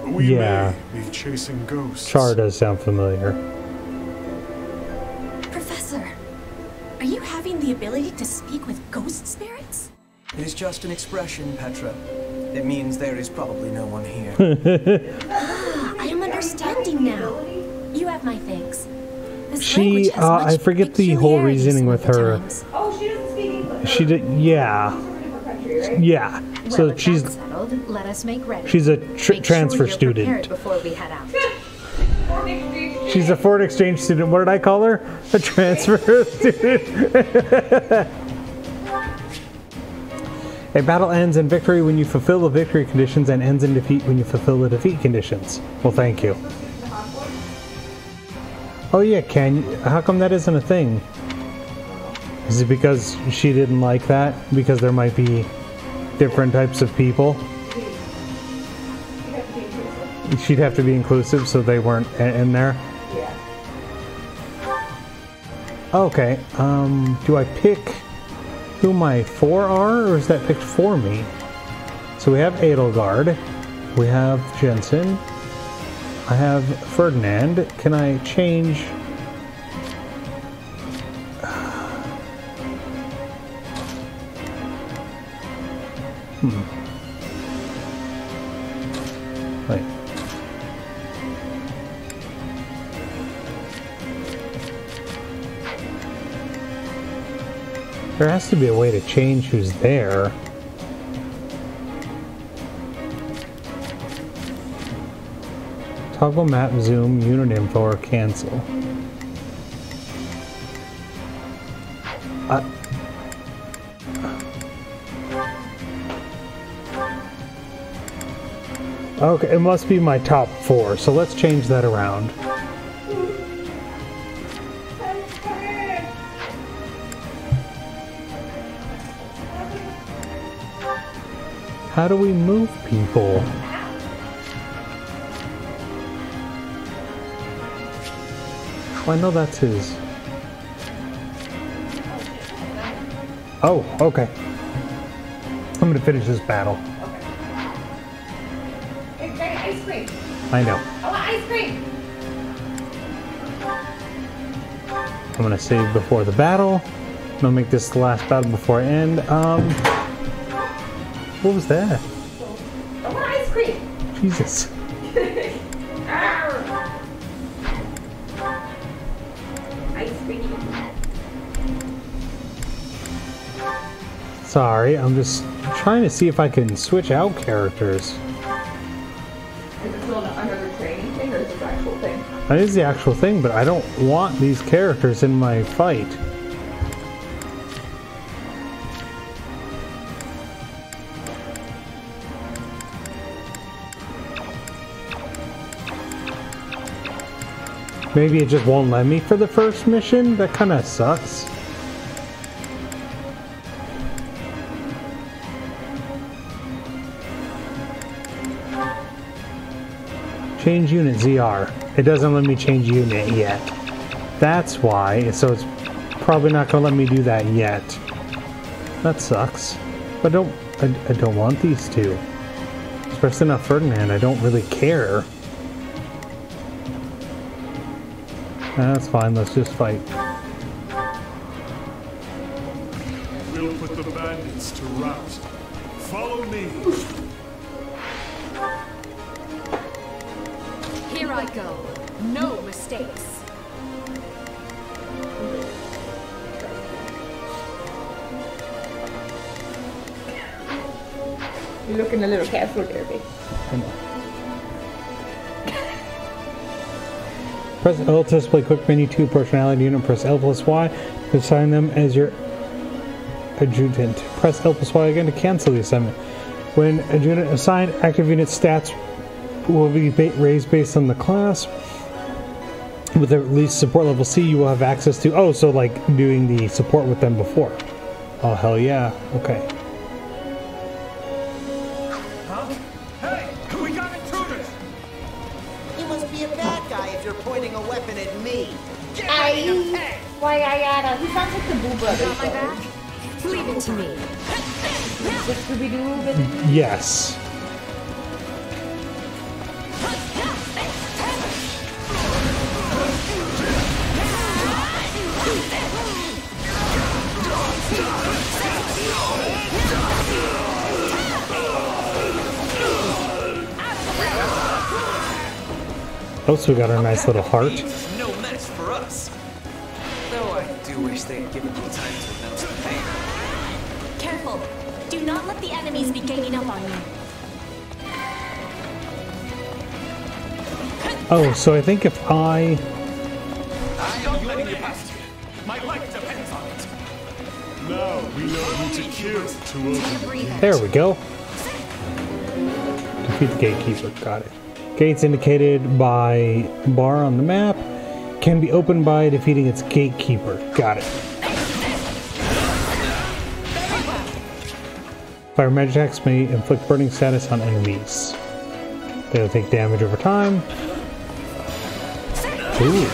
We may be chasing ghosts. Char does sound familiar. Professor, are you having the ability to speak with ghost spirits? It is just an expression, Petra. It means there is probably no one here. I am understanding now. You have my thanks. She, I forget the whole reasoning with her. Oh, she doesn't speak English. She did, yeah. Yeah. So she's Settled, let us make ready. she's a Make transfer sure you're student. prepared before we head out. She's a foreign exchange student. What did I call her? A transfer student. A battle ends in victory when you fulfill the victory conditions and ends in defeat when you fulfill the defeat conditions. Well, thank you. Oh yeah, how come that isn't a thing? Is it because she didn't like that? Because there might be different types of people? She'd have to be inclusive, so they weren't in there? Okay, do I pick who my 4 are, or is that picked for me? So we have Edelgard, we have Jensen, I have Ferdinand. Can I change? Wait. There has to be a way to change who's there. Toggle map, zoom, unit info, or cancel. Okay, it must be my top 4, so let's change that around. How do we move people? Oh, I know that's his. Oh, okay. I'm gonna finish this battle. Ice cream. I know. I want ice cream. I'm gonna save before the battle. I'm gonna make this the last battle before I end. What was that? I want ice cream. Jesus. Ice cream. Sorry, I'm just trying to see if I can switch out characters. Is it still another training thing, or is it the actual thing? That is the actual thing, but I don't want these characters in my fight. Maybe it just won't let me for the first mission? That kind of sucks. Change unit ZR. It doesn't let me change unit yet. That's why, so it's probably not going to let me do that yet. That sucks. But I don't want these two. Especially not Ferdinand. I don't really care. That's fine, let's just fight. We'll put the bandits to rout. Follow me. Here I go. No mistakes. You're looking a little careful there, babe. Press L to display quick menu to personality unit. Press L plus Y to assign them as your adjutant. Press L plus Y again to cancel the assignment. When adjutant assigned, active unit stats will be raised based on the class. With at least support level C, you will have access to... Oh, so like doing the support with them before. Oh, hell yeah. Okay. Pointing a weapon at me. Why I gotta? He sounds like the Boo Brothers. Got my back? Leave it to me. What Scooby-Doo bit? Yes. Oh, so we got our nice little heart. No mess for us. Though I do wish they had given me time to announce the pain. Careful. Do not let the enemies be ganging up on you. Oh, so I think if I... I'm not letting you past here. My life depends on it. Now we know who to kill to open. There we go. Defeat the gatekeeper. Got it. Gates indicated by bar on the map can be opened by defeating its gatekeeper. Got it. Fire magic attacks may inflict burning status on enemies. They'll take damage over time. Ooh.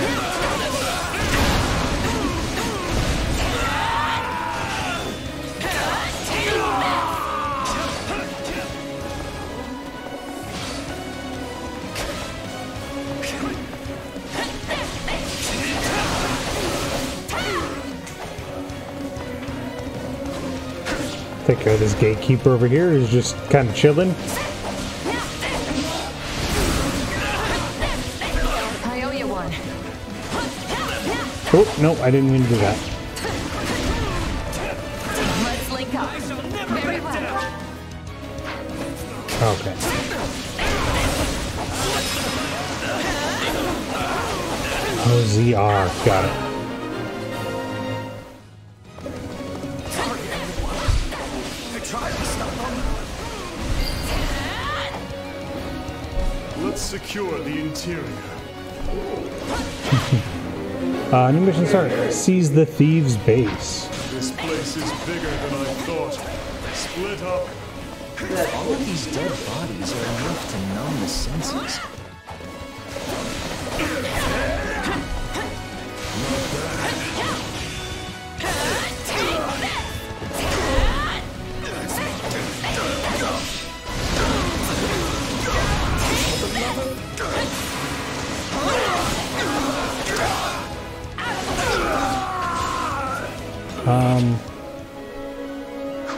Take care of this gatekeeper over here who's just kind of chilling. I owe you one. Oh, no, I didn't mean to do that. Let's link up. Very well. Okay. Oh, ZR. Got it. Let's secure the interior. New mission start. Seize the thieves' base. This place is bigger than I thought. Split up. All of these dead bodies are enough to numb the senses.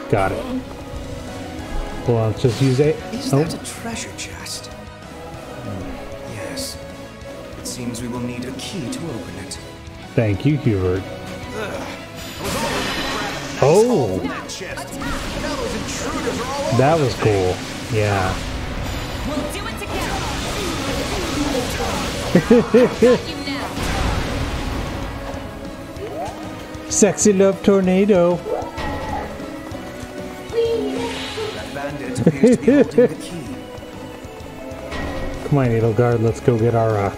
Got it. Well, let's just use it. Is that a treasure chest? Yes. It seems we will need a key to open it. Thank you, Hubert. Oh! That was cool. Yeah. We'll do it together. Sexy love tornado. That bandit appears to be holding the key. Come on, Edelgard, let's go get our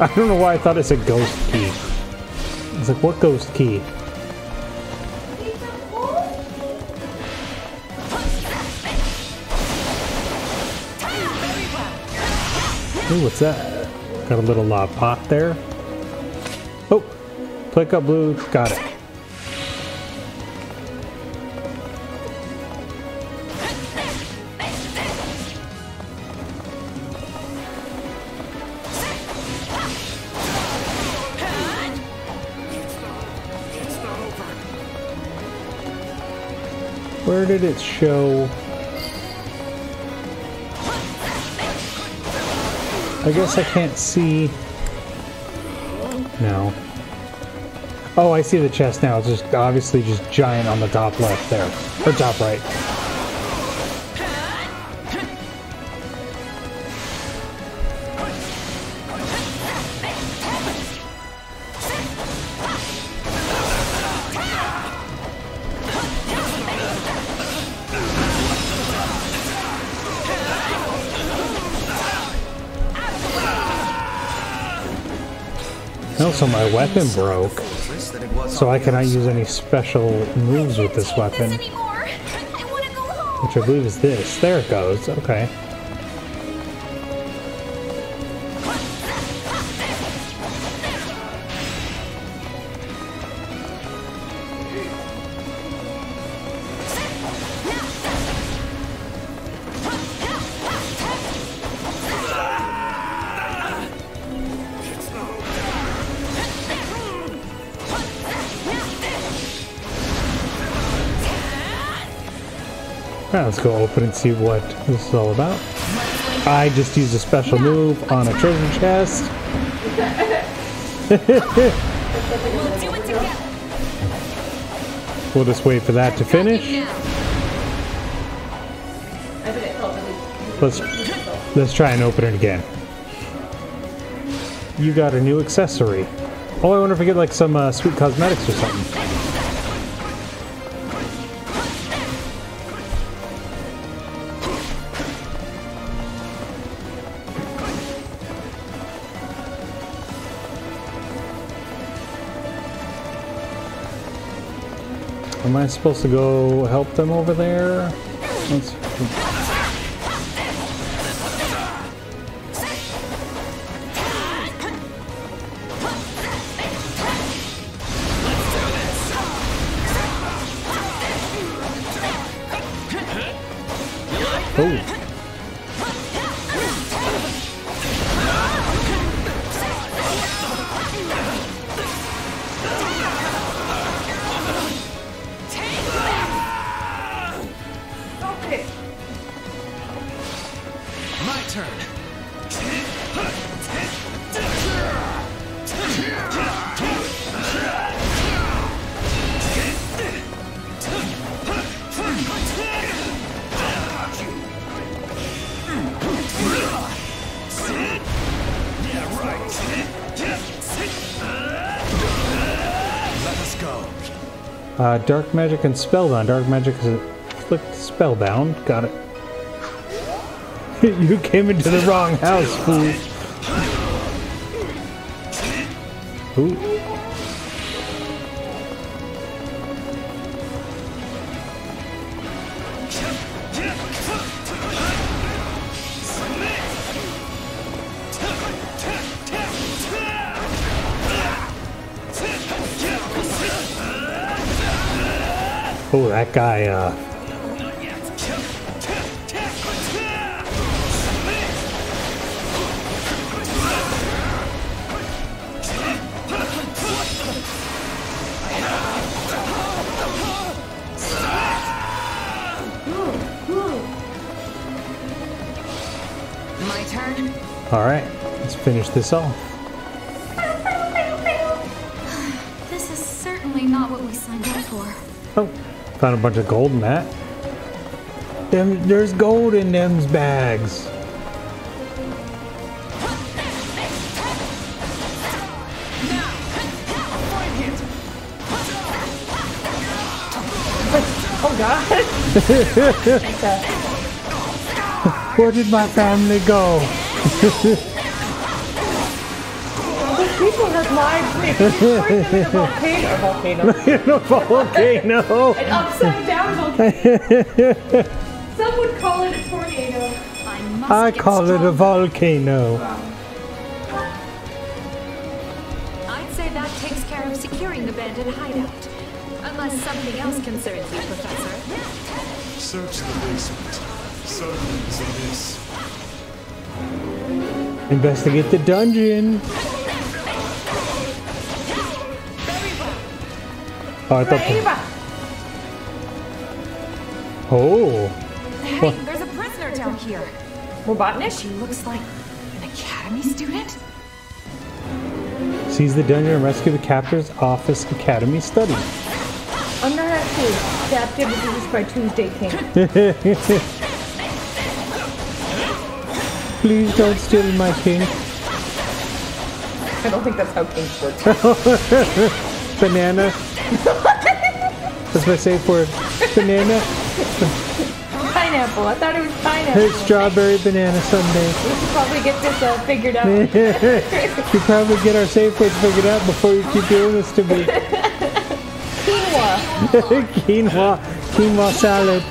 I don't know why I thought it said ghost key. I was like, what ghost key? Ooh, what's that? Got a little pot there. Oh, click up blue. Got it. Where did it show? I guess I can't see. No. Oh, I see the chest now. It's just obviously just giant on the top left there. Or top right. Also, my weapon broke, so I cannot use any special moves with this weapon. Which I believe is this. There it goes. Okay. Right, let's go open and see what this is all about. I just used a special move on a treasure chest. We'll just wait for that to finish. Let's try and open it again. You got a new accessory. Oh, I wonder if we get like some sweet cosmetics or something. Am I supposed to go help them over there? Let's... Oh. turn. Yeah, right. Let us go. Dark magic and spellbound. Dark magic is afflict spellbound. Got it. You came into the wrong house, fool. Ooh. Oh, that guy, My turn? Alright, let's finish this off. This is certainly not what we signed up for. Oh, found a bunch of gold in that. There's gold in them's bags. Oh God! Where did my family go? Those people have lives. We're in a volcano. In a volcano. An upside down volcano. Some would call it a tornado. I call it a volcano. I'd say that takes care of securing the abandoned hideout. Unless something else concerns you, Professor. Search the basement. Something's amiss. Investigate the dungeon. Oh, I thought. Oh. Hey, there's a prisoner down here. Robotnik? She looks like an academy student? Seize the dungeon and rescue the captor's office academy study. I'm not actually captivity just by Tuesday King. Please don't steal my king. I don't think that's how kings work. Banana. That's my safe word. Banana. Pineapple. I thought it was pineapple. Hey, strawberry banana sundae. We should probably get this figured out. You probably get our safe words figured out before you keep doing this to me. Quinoa. Quinoa salad.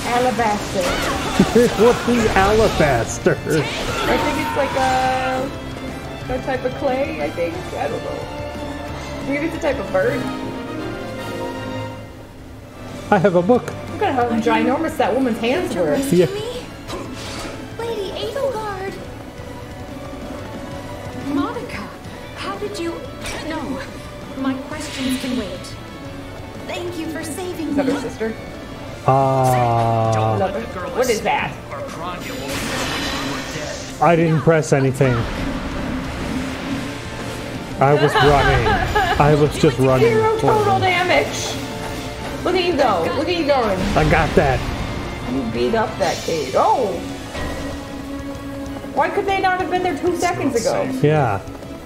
Alabaster. What is alabaster? I think it's like a type of clay, I think. I don't know. Maybe it's a type of bird. I have a book. Look at how ginormous that woman's hands were. Yeah. Lady Edelgard! Monica, how did you... No, my questions can wait. Thank you for saving Is that me. her sister? What is that? I didn't press anything. I was running. I was just running. 0 total damage. Look at you go. Look at you going. I got that. You beat up that kid. Oh! Why could they not have been there 2 seconds ago? Yeah.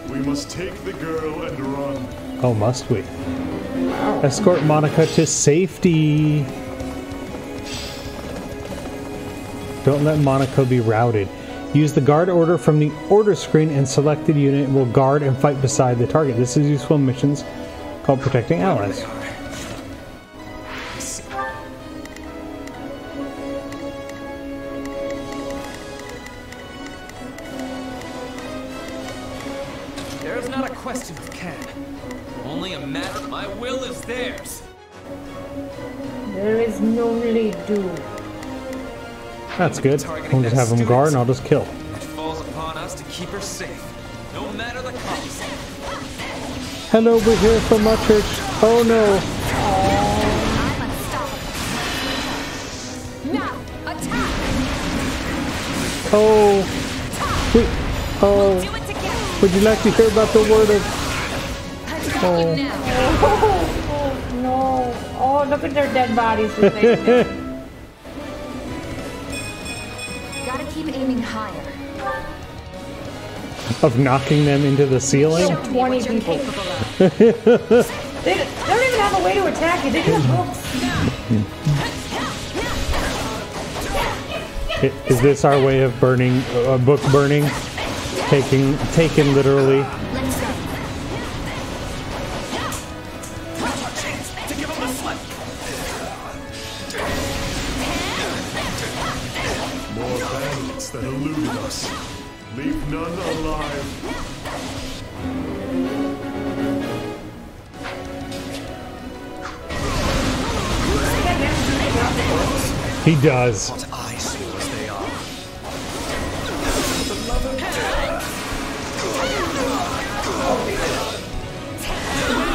We must take the girl and run. Oh, must we? Escort Monica to safety. Don't let Monica be routed. Use the guard order from the order screen and selected unit will guard and fight beside the target. This is useful in missions called Protecting Allies. There is not a question of can. Only a matter of my will is theirs. There is no lead do. That's good. We'll just have them guard and I'll just kill. It falls upon us to keep her safe, no matter the cost. Hello, we're here from our church. Oh no. Now, attack! Oh. Wait. Oh. Would you like to hear about the word of... Oh. Oh, no. Oh, look at their dead bodies. Gotta keep aiming higher. Of knocking them into the ceiling? 20 people. They don't even have a way to attack you. They just have books. Is this our way of burning, book burning? Taken literally. More bandits that eluded us. Leave none alive. He does. What eyesores they are. The way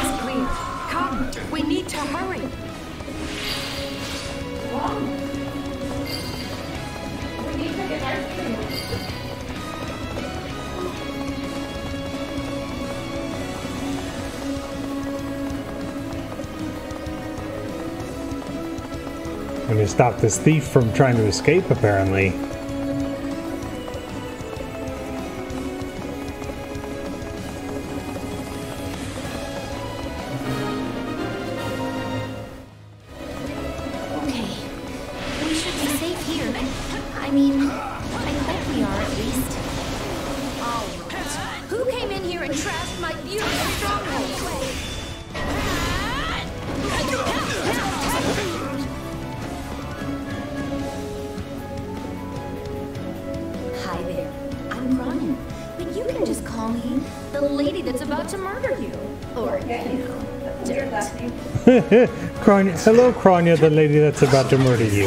is clear. Come, we need to hurry. We need to get our food. I'm going to stop this thief from trying to escape, apparently. Okay. We should be safe here. I mean, I hope we are at least. All right. Who came in here and trashed my beautiful stronghold? Hi there. I'm Cronin. But you can just call me the lady that's about to murder you. Or, you know, don't. Hello, Kronya, the lady that's about to murder you.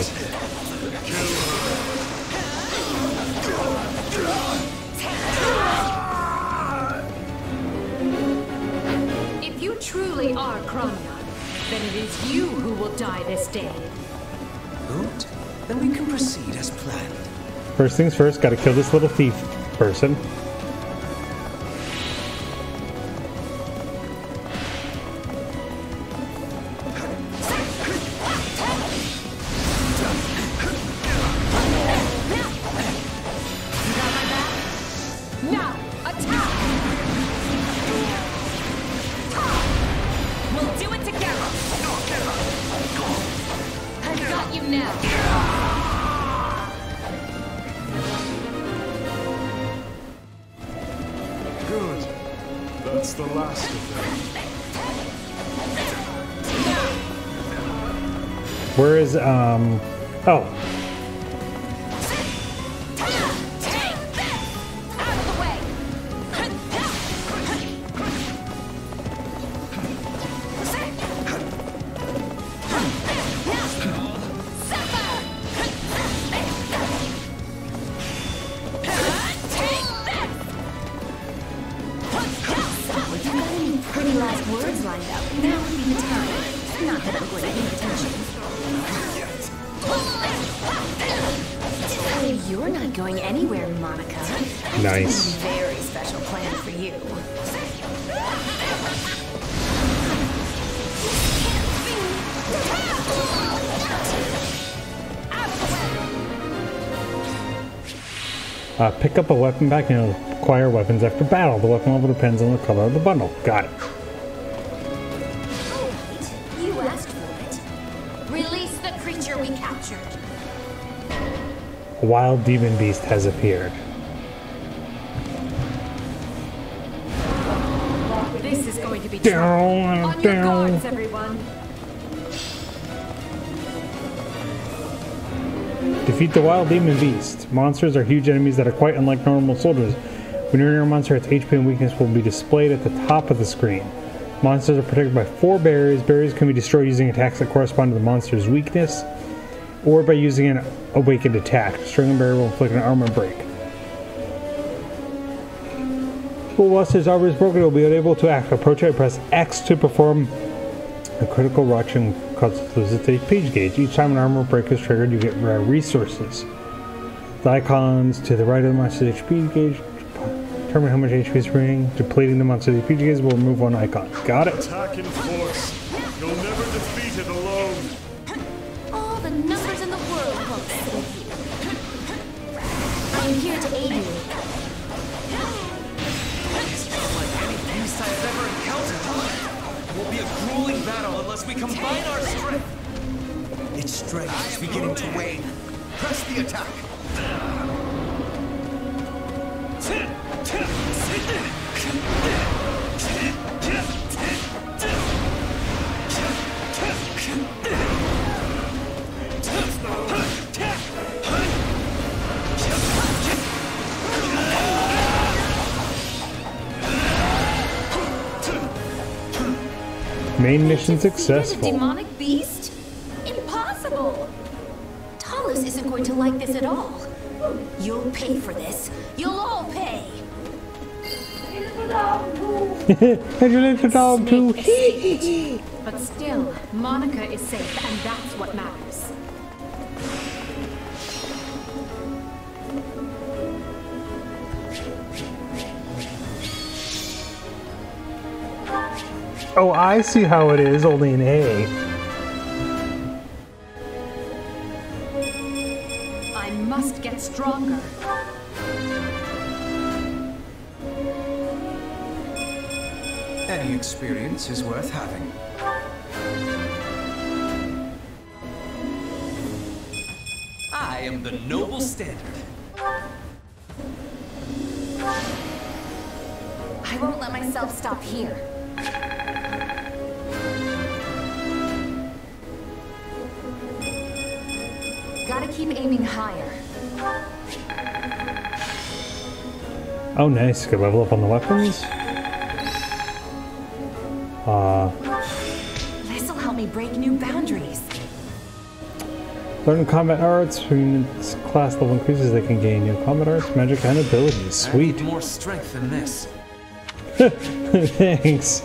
If you truly are Kronya, then it is you who will die this day. Good. Then we can proceed as planned. First things first, gotta kill this little thief person. Now, attack! We'll do it together! I've got you now! Good. That's the last of them. Where is, oh. Pretty last words lined up. Now would be the time. Not that I'm going to pay attention. You're not going anywhere, Monica. Nice. Very special plan for you. Pick up a weapon pack and acquire weapons after battle. The weapon level depends on the color of the bundle. Got it. You asked for it. Release the creature we captured. A wild demon beast has appeared. This is going to be Down, on your down. guards, everyone. Defeat the wild demon beast. Monsters are huge enemies that are quite unlike normal soldiers. When you're near a monster, its HP and weakness will be displayed at the top of the screen. Monsters are protected by 4 barriers. Barriers can be destroyed using attacks that correspond to the monster's weakness, or by using an awakened attack. Destroying a barrier will inflict an armor break. When a monster's armor is broken, it will be unable to act. Approach it, press X to perform a critical reaction causes its page gauge. Each time an armor break is triggered, you get rare resources. The icons to the right of the monster's HP gauge determine how much HP is remaining. Depleting the monster's HP gauge will remove one icon. Got it? Attack in force. You'll never defeat it alone. All the numbers in the world won't save you. I am here to aid you. It's not like any beast I've ever encountered. It will be a grueling battle unless we combine our strength. Its strength is beginning to wane. Press the attack. Main mission successful. Demonic beast? Impossible! Talus isn't going to like this at all. You'll pay for this. You'll all pay. And your little dog too. But still, Monica is safe, and that's what matters. Oh, I see how it is, only an A. I must get stronger. Any experience is worth having. I am the noble standard. I won't let myself stop here. Gotta keep aiming higher. Oh, nice. Good level up on the weapons. This'll help me break new boundaries. Learn combat arts. When its class level increases, they can gain new combat arts, magic, and abilities. Sweet. I need more strength than this. Thanks.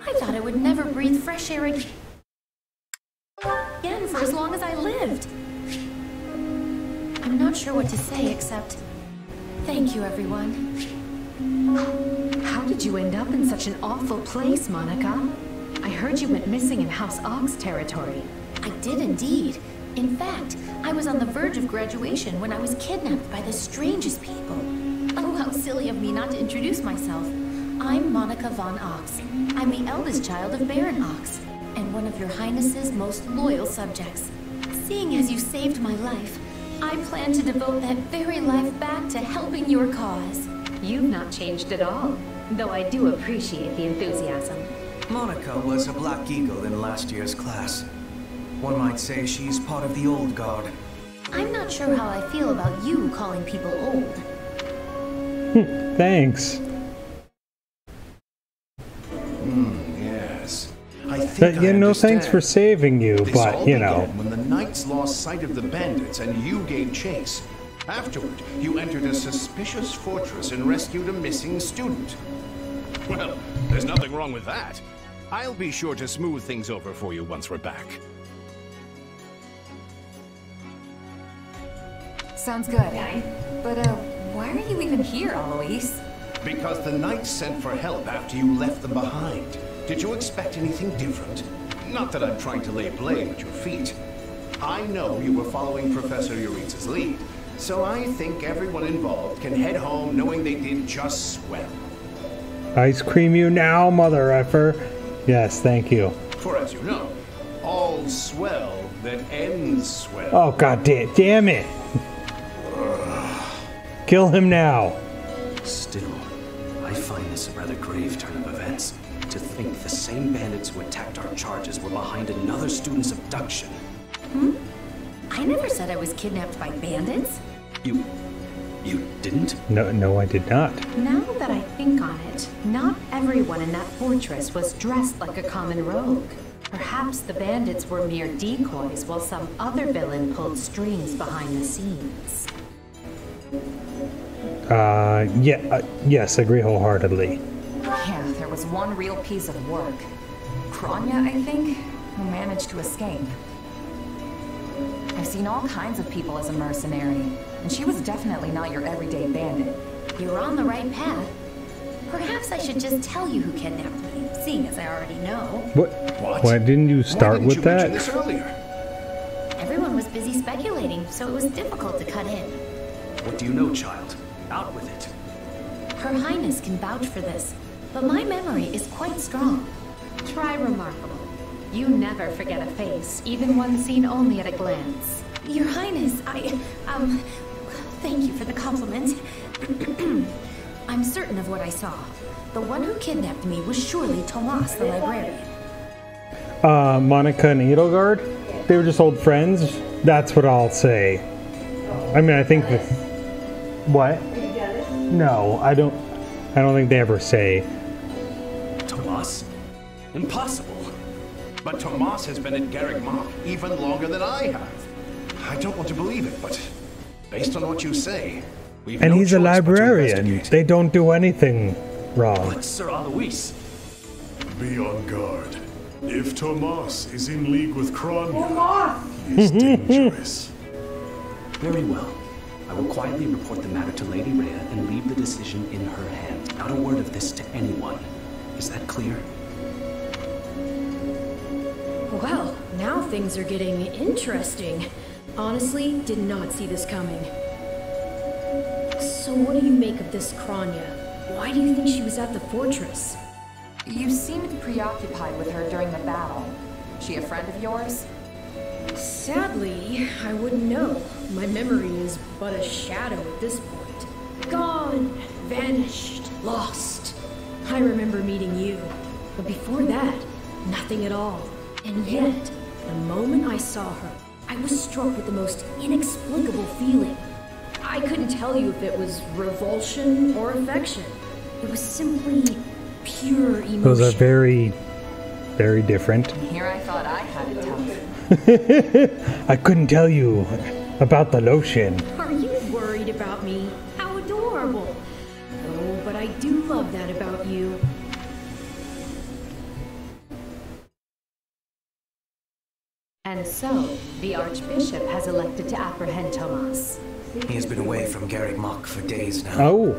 I thought I would never breathe fresh air again for as long as I lived. I'm not sure what to say except thank you, everyone. How did you end up in such an awful place, Monica? I heard you went missing in House Ox territory. I did indeed. In fact, I was on the verge of graduation when I was kidnapped by the strangest people. Oh, how silly of me not to introduce myself. I'm Monica von Ox. I'm the eldest child of Baron Ox, and one of your Highness's most loyal subjects. Seeing as you saved my life, I plan to devote that very life back to helping your cause. You've not changed at all, though I do appreciate the enthusiasm. Monica was a Black Eagle in last year's class. One might say she's part of the old guard. I'm not sure how I feel about you calling people old. Thanks. Yes. I think You I know, understand. thanks for saving you, This but, all you know. began when the knights lost sight of the bandits and you gave chase. Afterward, you entered a suspicious fortress and rescued a missing student. Well, there's nothing wrong with that. I'll be sure to smooth things over for you once we're back. Sounds good. But, why are you even here, Eloise? Because the knights sent for help after you left them behind. Did you expect anything different? Not that I'm trying to lay blame at your feet. I know you were following Professor Euritza's lead, so I think everyone involved can head home knowing they did just swell. Ice cream you now, mother effer. Yes, thank you. For as you know, all swell that ends swell. Oh, god damn it. Kill him now. Still, I find this a rather grave turn of events. To think the same bandits who attacked our charges were behind another student's abduction. I never said I was kidnapped by bandits. You didn't didn't? No, I did not. Now that I think on it, not everyone in that fortress was dressed like a common rogue. Perhaps the bandits were mere decoys while some other villain pulled strings behind the scenes. Yes, agree wholeheartedly. Yeah, there was one real piece of work. Kronya, I think, who managed to escape. I've seen all kinds of people as a mercenary, and she was definitely not your everyday bandit. You're on the right path. Perhaps I should just tell you who kidnapped me, seeing as I already know. What? Why didn't you start with that? This earlier? Everyone was busy speculating, so it was difficult to cut in. What do you know, child? Out with it. Her Highness can vouch for this, but my memory is quite strong. Try remarkable. You never forget a face, even one seen only at a glance. Your Highness, thank you for the compliment. I'm certain of what I saw. The one who kidnapped me was surely Tomas, the librarian. Monica and Edelgard? They were just old friends? That's what I'll say. I mean, I think that... What? No, I don't think they ever say. Tomas? Impossible. But Tomas has been at Garreg Mach even longer than I have. I don't want to believe it, but based on what you say, we've And no he's a choice but to librarian. investigate. They don't do anything wrong. But Sir Alois. Be on guard. If Tomas is in league with Kronya, he is dangerous. Very well. I will quietly report the matter to Lady Rhea and leave the decision in her hand. Not a word of this to anyone. Is that clear? Well, now things are getting interesting. Honestly, did not see this coming. So what do you make of this Kronya? Why do you think she was at the fortress? You seemed preoccupied with her during the battle. She a friend of yours? Sadly, I wouldn't know. My memory is but a shadow at this point. Gone, vanished, lost. I remember meeting you, but before that, nothing at all. And yet, the moment I saw her, I was struck with the most inexplicable feeling. I couldn't tell you if it was revulsion or affection. It was simply pure emotion. Those are very, very different. Here I thought I had it tough. I couldn't tell you about the lotion. Are you worried about me? How adorable. Oh, but I do love that about you. And so, the Archbishop has elected to apprehend Tomas. He has been away from Garreg Mach for days now. Oh.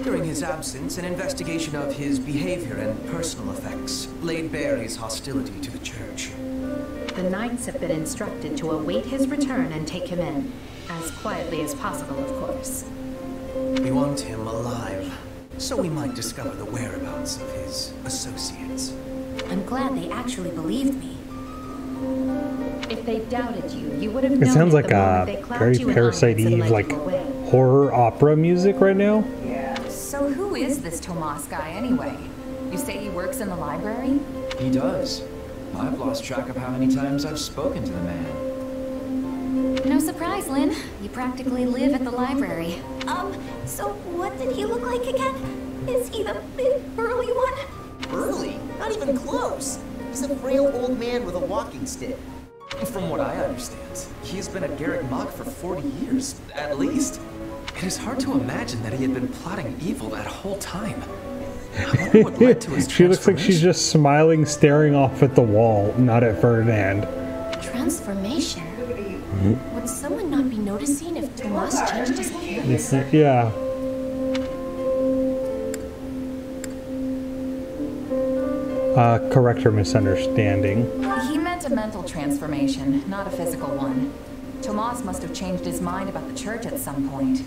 During his absence, an investigation of his behavior and personal effects laid bare his hostility to the Church. The Knights have been instructed to await his return and take him in, as quietly as possible, of course. We want him alive, so we might discover the whereabouts of his associates. I'm glad they actually believed me. If they doubted you, you would have known It sounds it like the moment a they clapped very you in Parasite irons and Eve, led like you away. horror opera music right now. So who is this Tomas guy anyway? You say he works in the library? He does. I've lost track of how many times I've spoken to the man. No surprise, Lynn. You practically live at the library. So what did he look like again? Is he the big burly one? Burly? Not even close. He's a frail old man with a walking stick. From what I understand, he has been at Garreg Mach for 40 years, at least. It is hard to imagine that he had been plotting evil that whole time. I wonder what led to his She looks like she's just smiling, staring off at the wall, not at Ferdinand. Transformation? Would someone not be noticing if Tomas changed his appearance? Yeah. Correct her misunderstanding. He meant a mental transformation, not a physical one. Tomas must have changed his mind about the church at some point.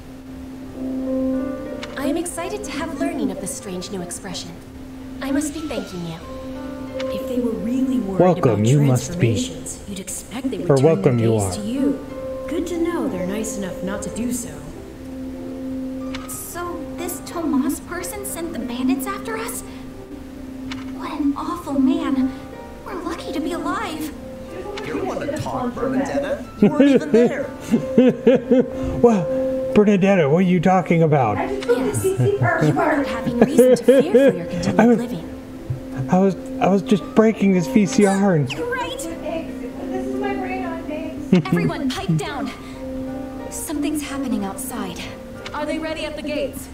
I am excited to have learning of this strange new expression. I must be thanking you. If they were really worried Welcome, about you must be. transformations, you'd expect they would Or turn welcome their you gaze are. to you. Good to know they're nice enough not to do so. So this Tomas person sent the bandits after us? What an awful man. We're lucky to be alive. You're one to talk, Bernadetta. You weren't even there. Well, Bernadetta, what are you talking about? Yes, you are not having reason to fear for your continued living. I was just breaking this VCR and... Right? This is my brain on things. Everyone, pipe down. Something's happening outside. Are they ready at the gates?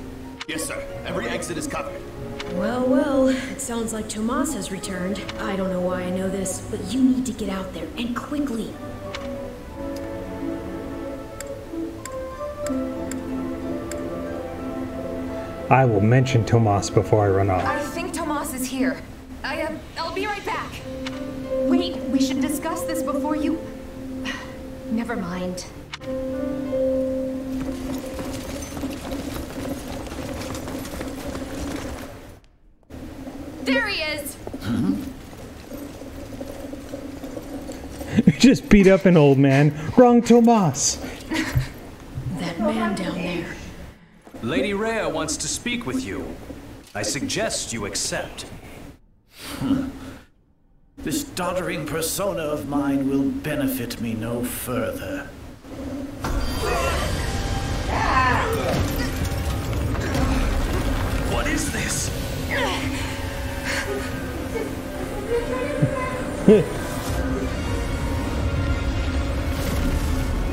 Yes, sir. Every exit is covered. Well, well, it sounds like Tomas has returned. I don't know why I know this, but you need to get out there, and quickly. I will mention Tomas before I run off. I think Tomas is here. I'll be right back. Wait, we should discuss this before you... Never mind. There he is! You just beat up an old man. Wrong Tomas. That man down there. Lady Rhea wants to speak with you. I suggest you accept. This doddering persona of mine will benefit me no further. What is this?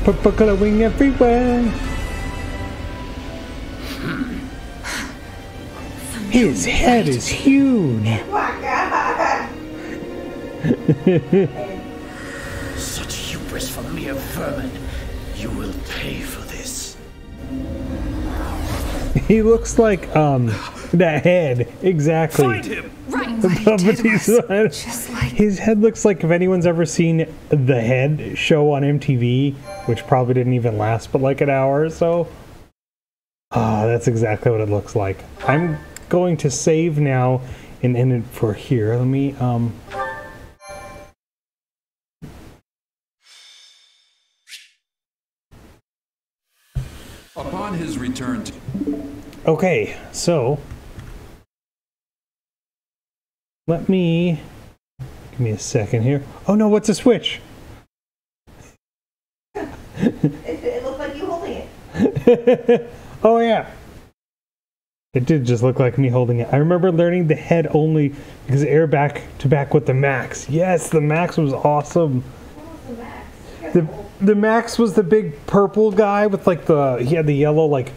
Purple glowing everywhere. His head is huge. Oh my God. Such hubris from mere vermin. You will pay for this. He looks like that head exactly. Find him. Right. His head looks like, if anyone's ever seen The Head show on MTV, which probably didn't even last but like an hour or so. Ah, that's exactly what it looks like. I'm going to save now and end it for here. Let me Upon his return to... Okay, so let me give me a second here. Oh no, what's a switch? It looks like you holding it. Oh yeah. It did just look like me holding it. I remember learning the head only because air back to back with the Max. Yes, the Max was awesome. What was the Max? The Max was the big purple guy with like he had the yellow like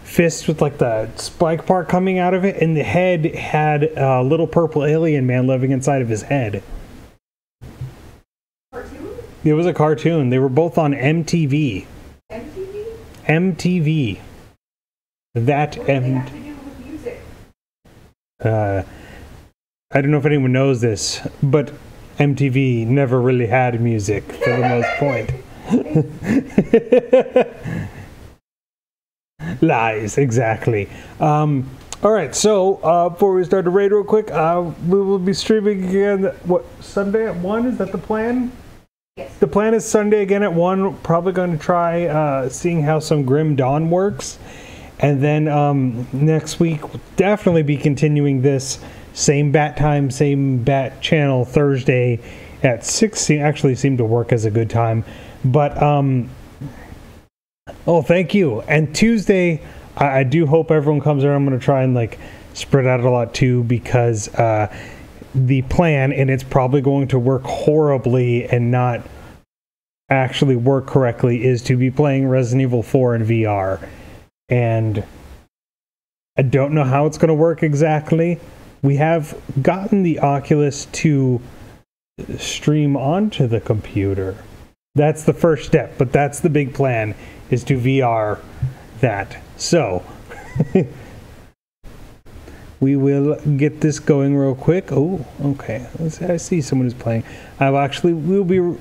fist with like the spike part coming out of it, and the head had a little purple alien man living inside of his head. Cartoon? It was a cartoon. They were both on MTV. MTV? MTV. That What do they have to do with music? I don't know if anyone knows this, but MTV never really had music for the most point. Lies, exactly. Alright, so before we start the raid real quick, we will be streaming again, what, Sunday at 1? Is that the plan? Yes. The plan is Sunday again at 1. Probably going to try seeing how some Grim Dawn works. And then next week, we'll definitely be continuing this same bat time, same bat channel Thursday at 6. Actually seemed to work as a good time. But, oh, thank you. And Tuesday, I do hope everyone comes around. I'm going to try and like spread out a lot too, because the plan, and it's probably going to work horribly and not actually work correctly, is to be playing Resident Evil 4 in VR. And I don't know how it's going to work exactly. We have gotten the Oculus to stream onto the computer. That's the first step, but that's the big plan, is to VR that. So, we will get this going real quick. Oh, okay. I see someone is playing. We'll be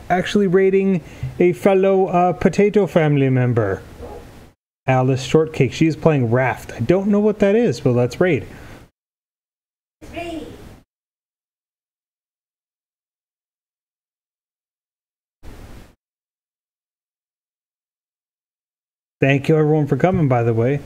actually raiding a fellow Potato family member, Alice Shortcake. She's playing Raft. I don't know what that is, but let's raid. Thank you everyone for coming, by the way.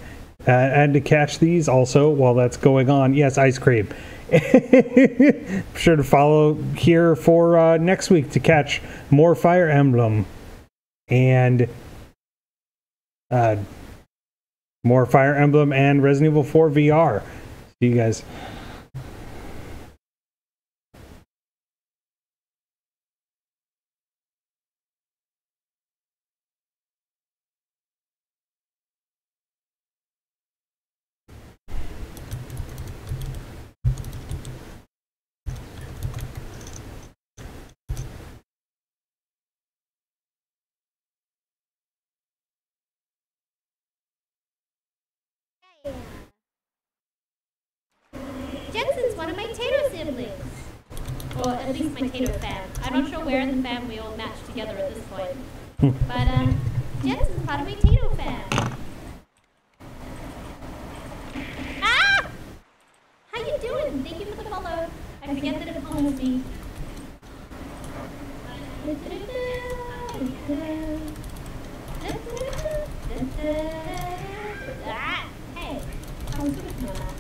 And to catch these also while that's going on, yes, ice cream. Be sure to follow here for next week to catch more Fire Emblem and more Fire Emblem and Resident Evil 4 VR. See you guys. Jensen's one of my Tato siblings. Or at least my Tato fam. I'm not sure where in the fam we all match together at this point. But, Jensen's part of my Tato fam. Ah! How you doing? Thank you for the follow. I forget that it follows me. Ah! Hey! I was doing that.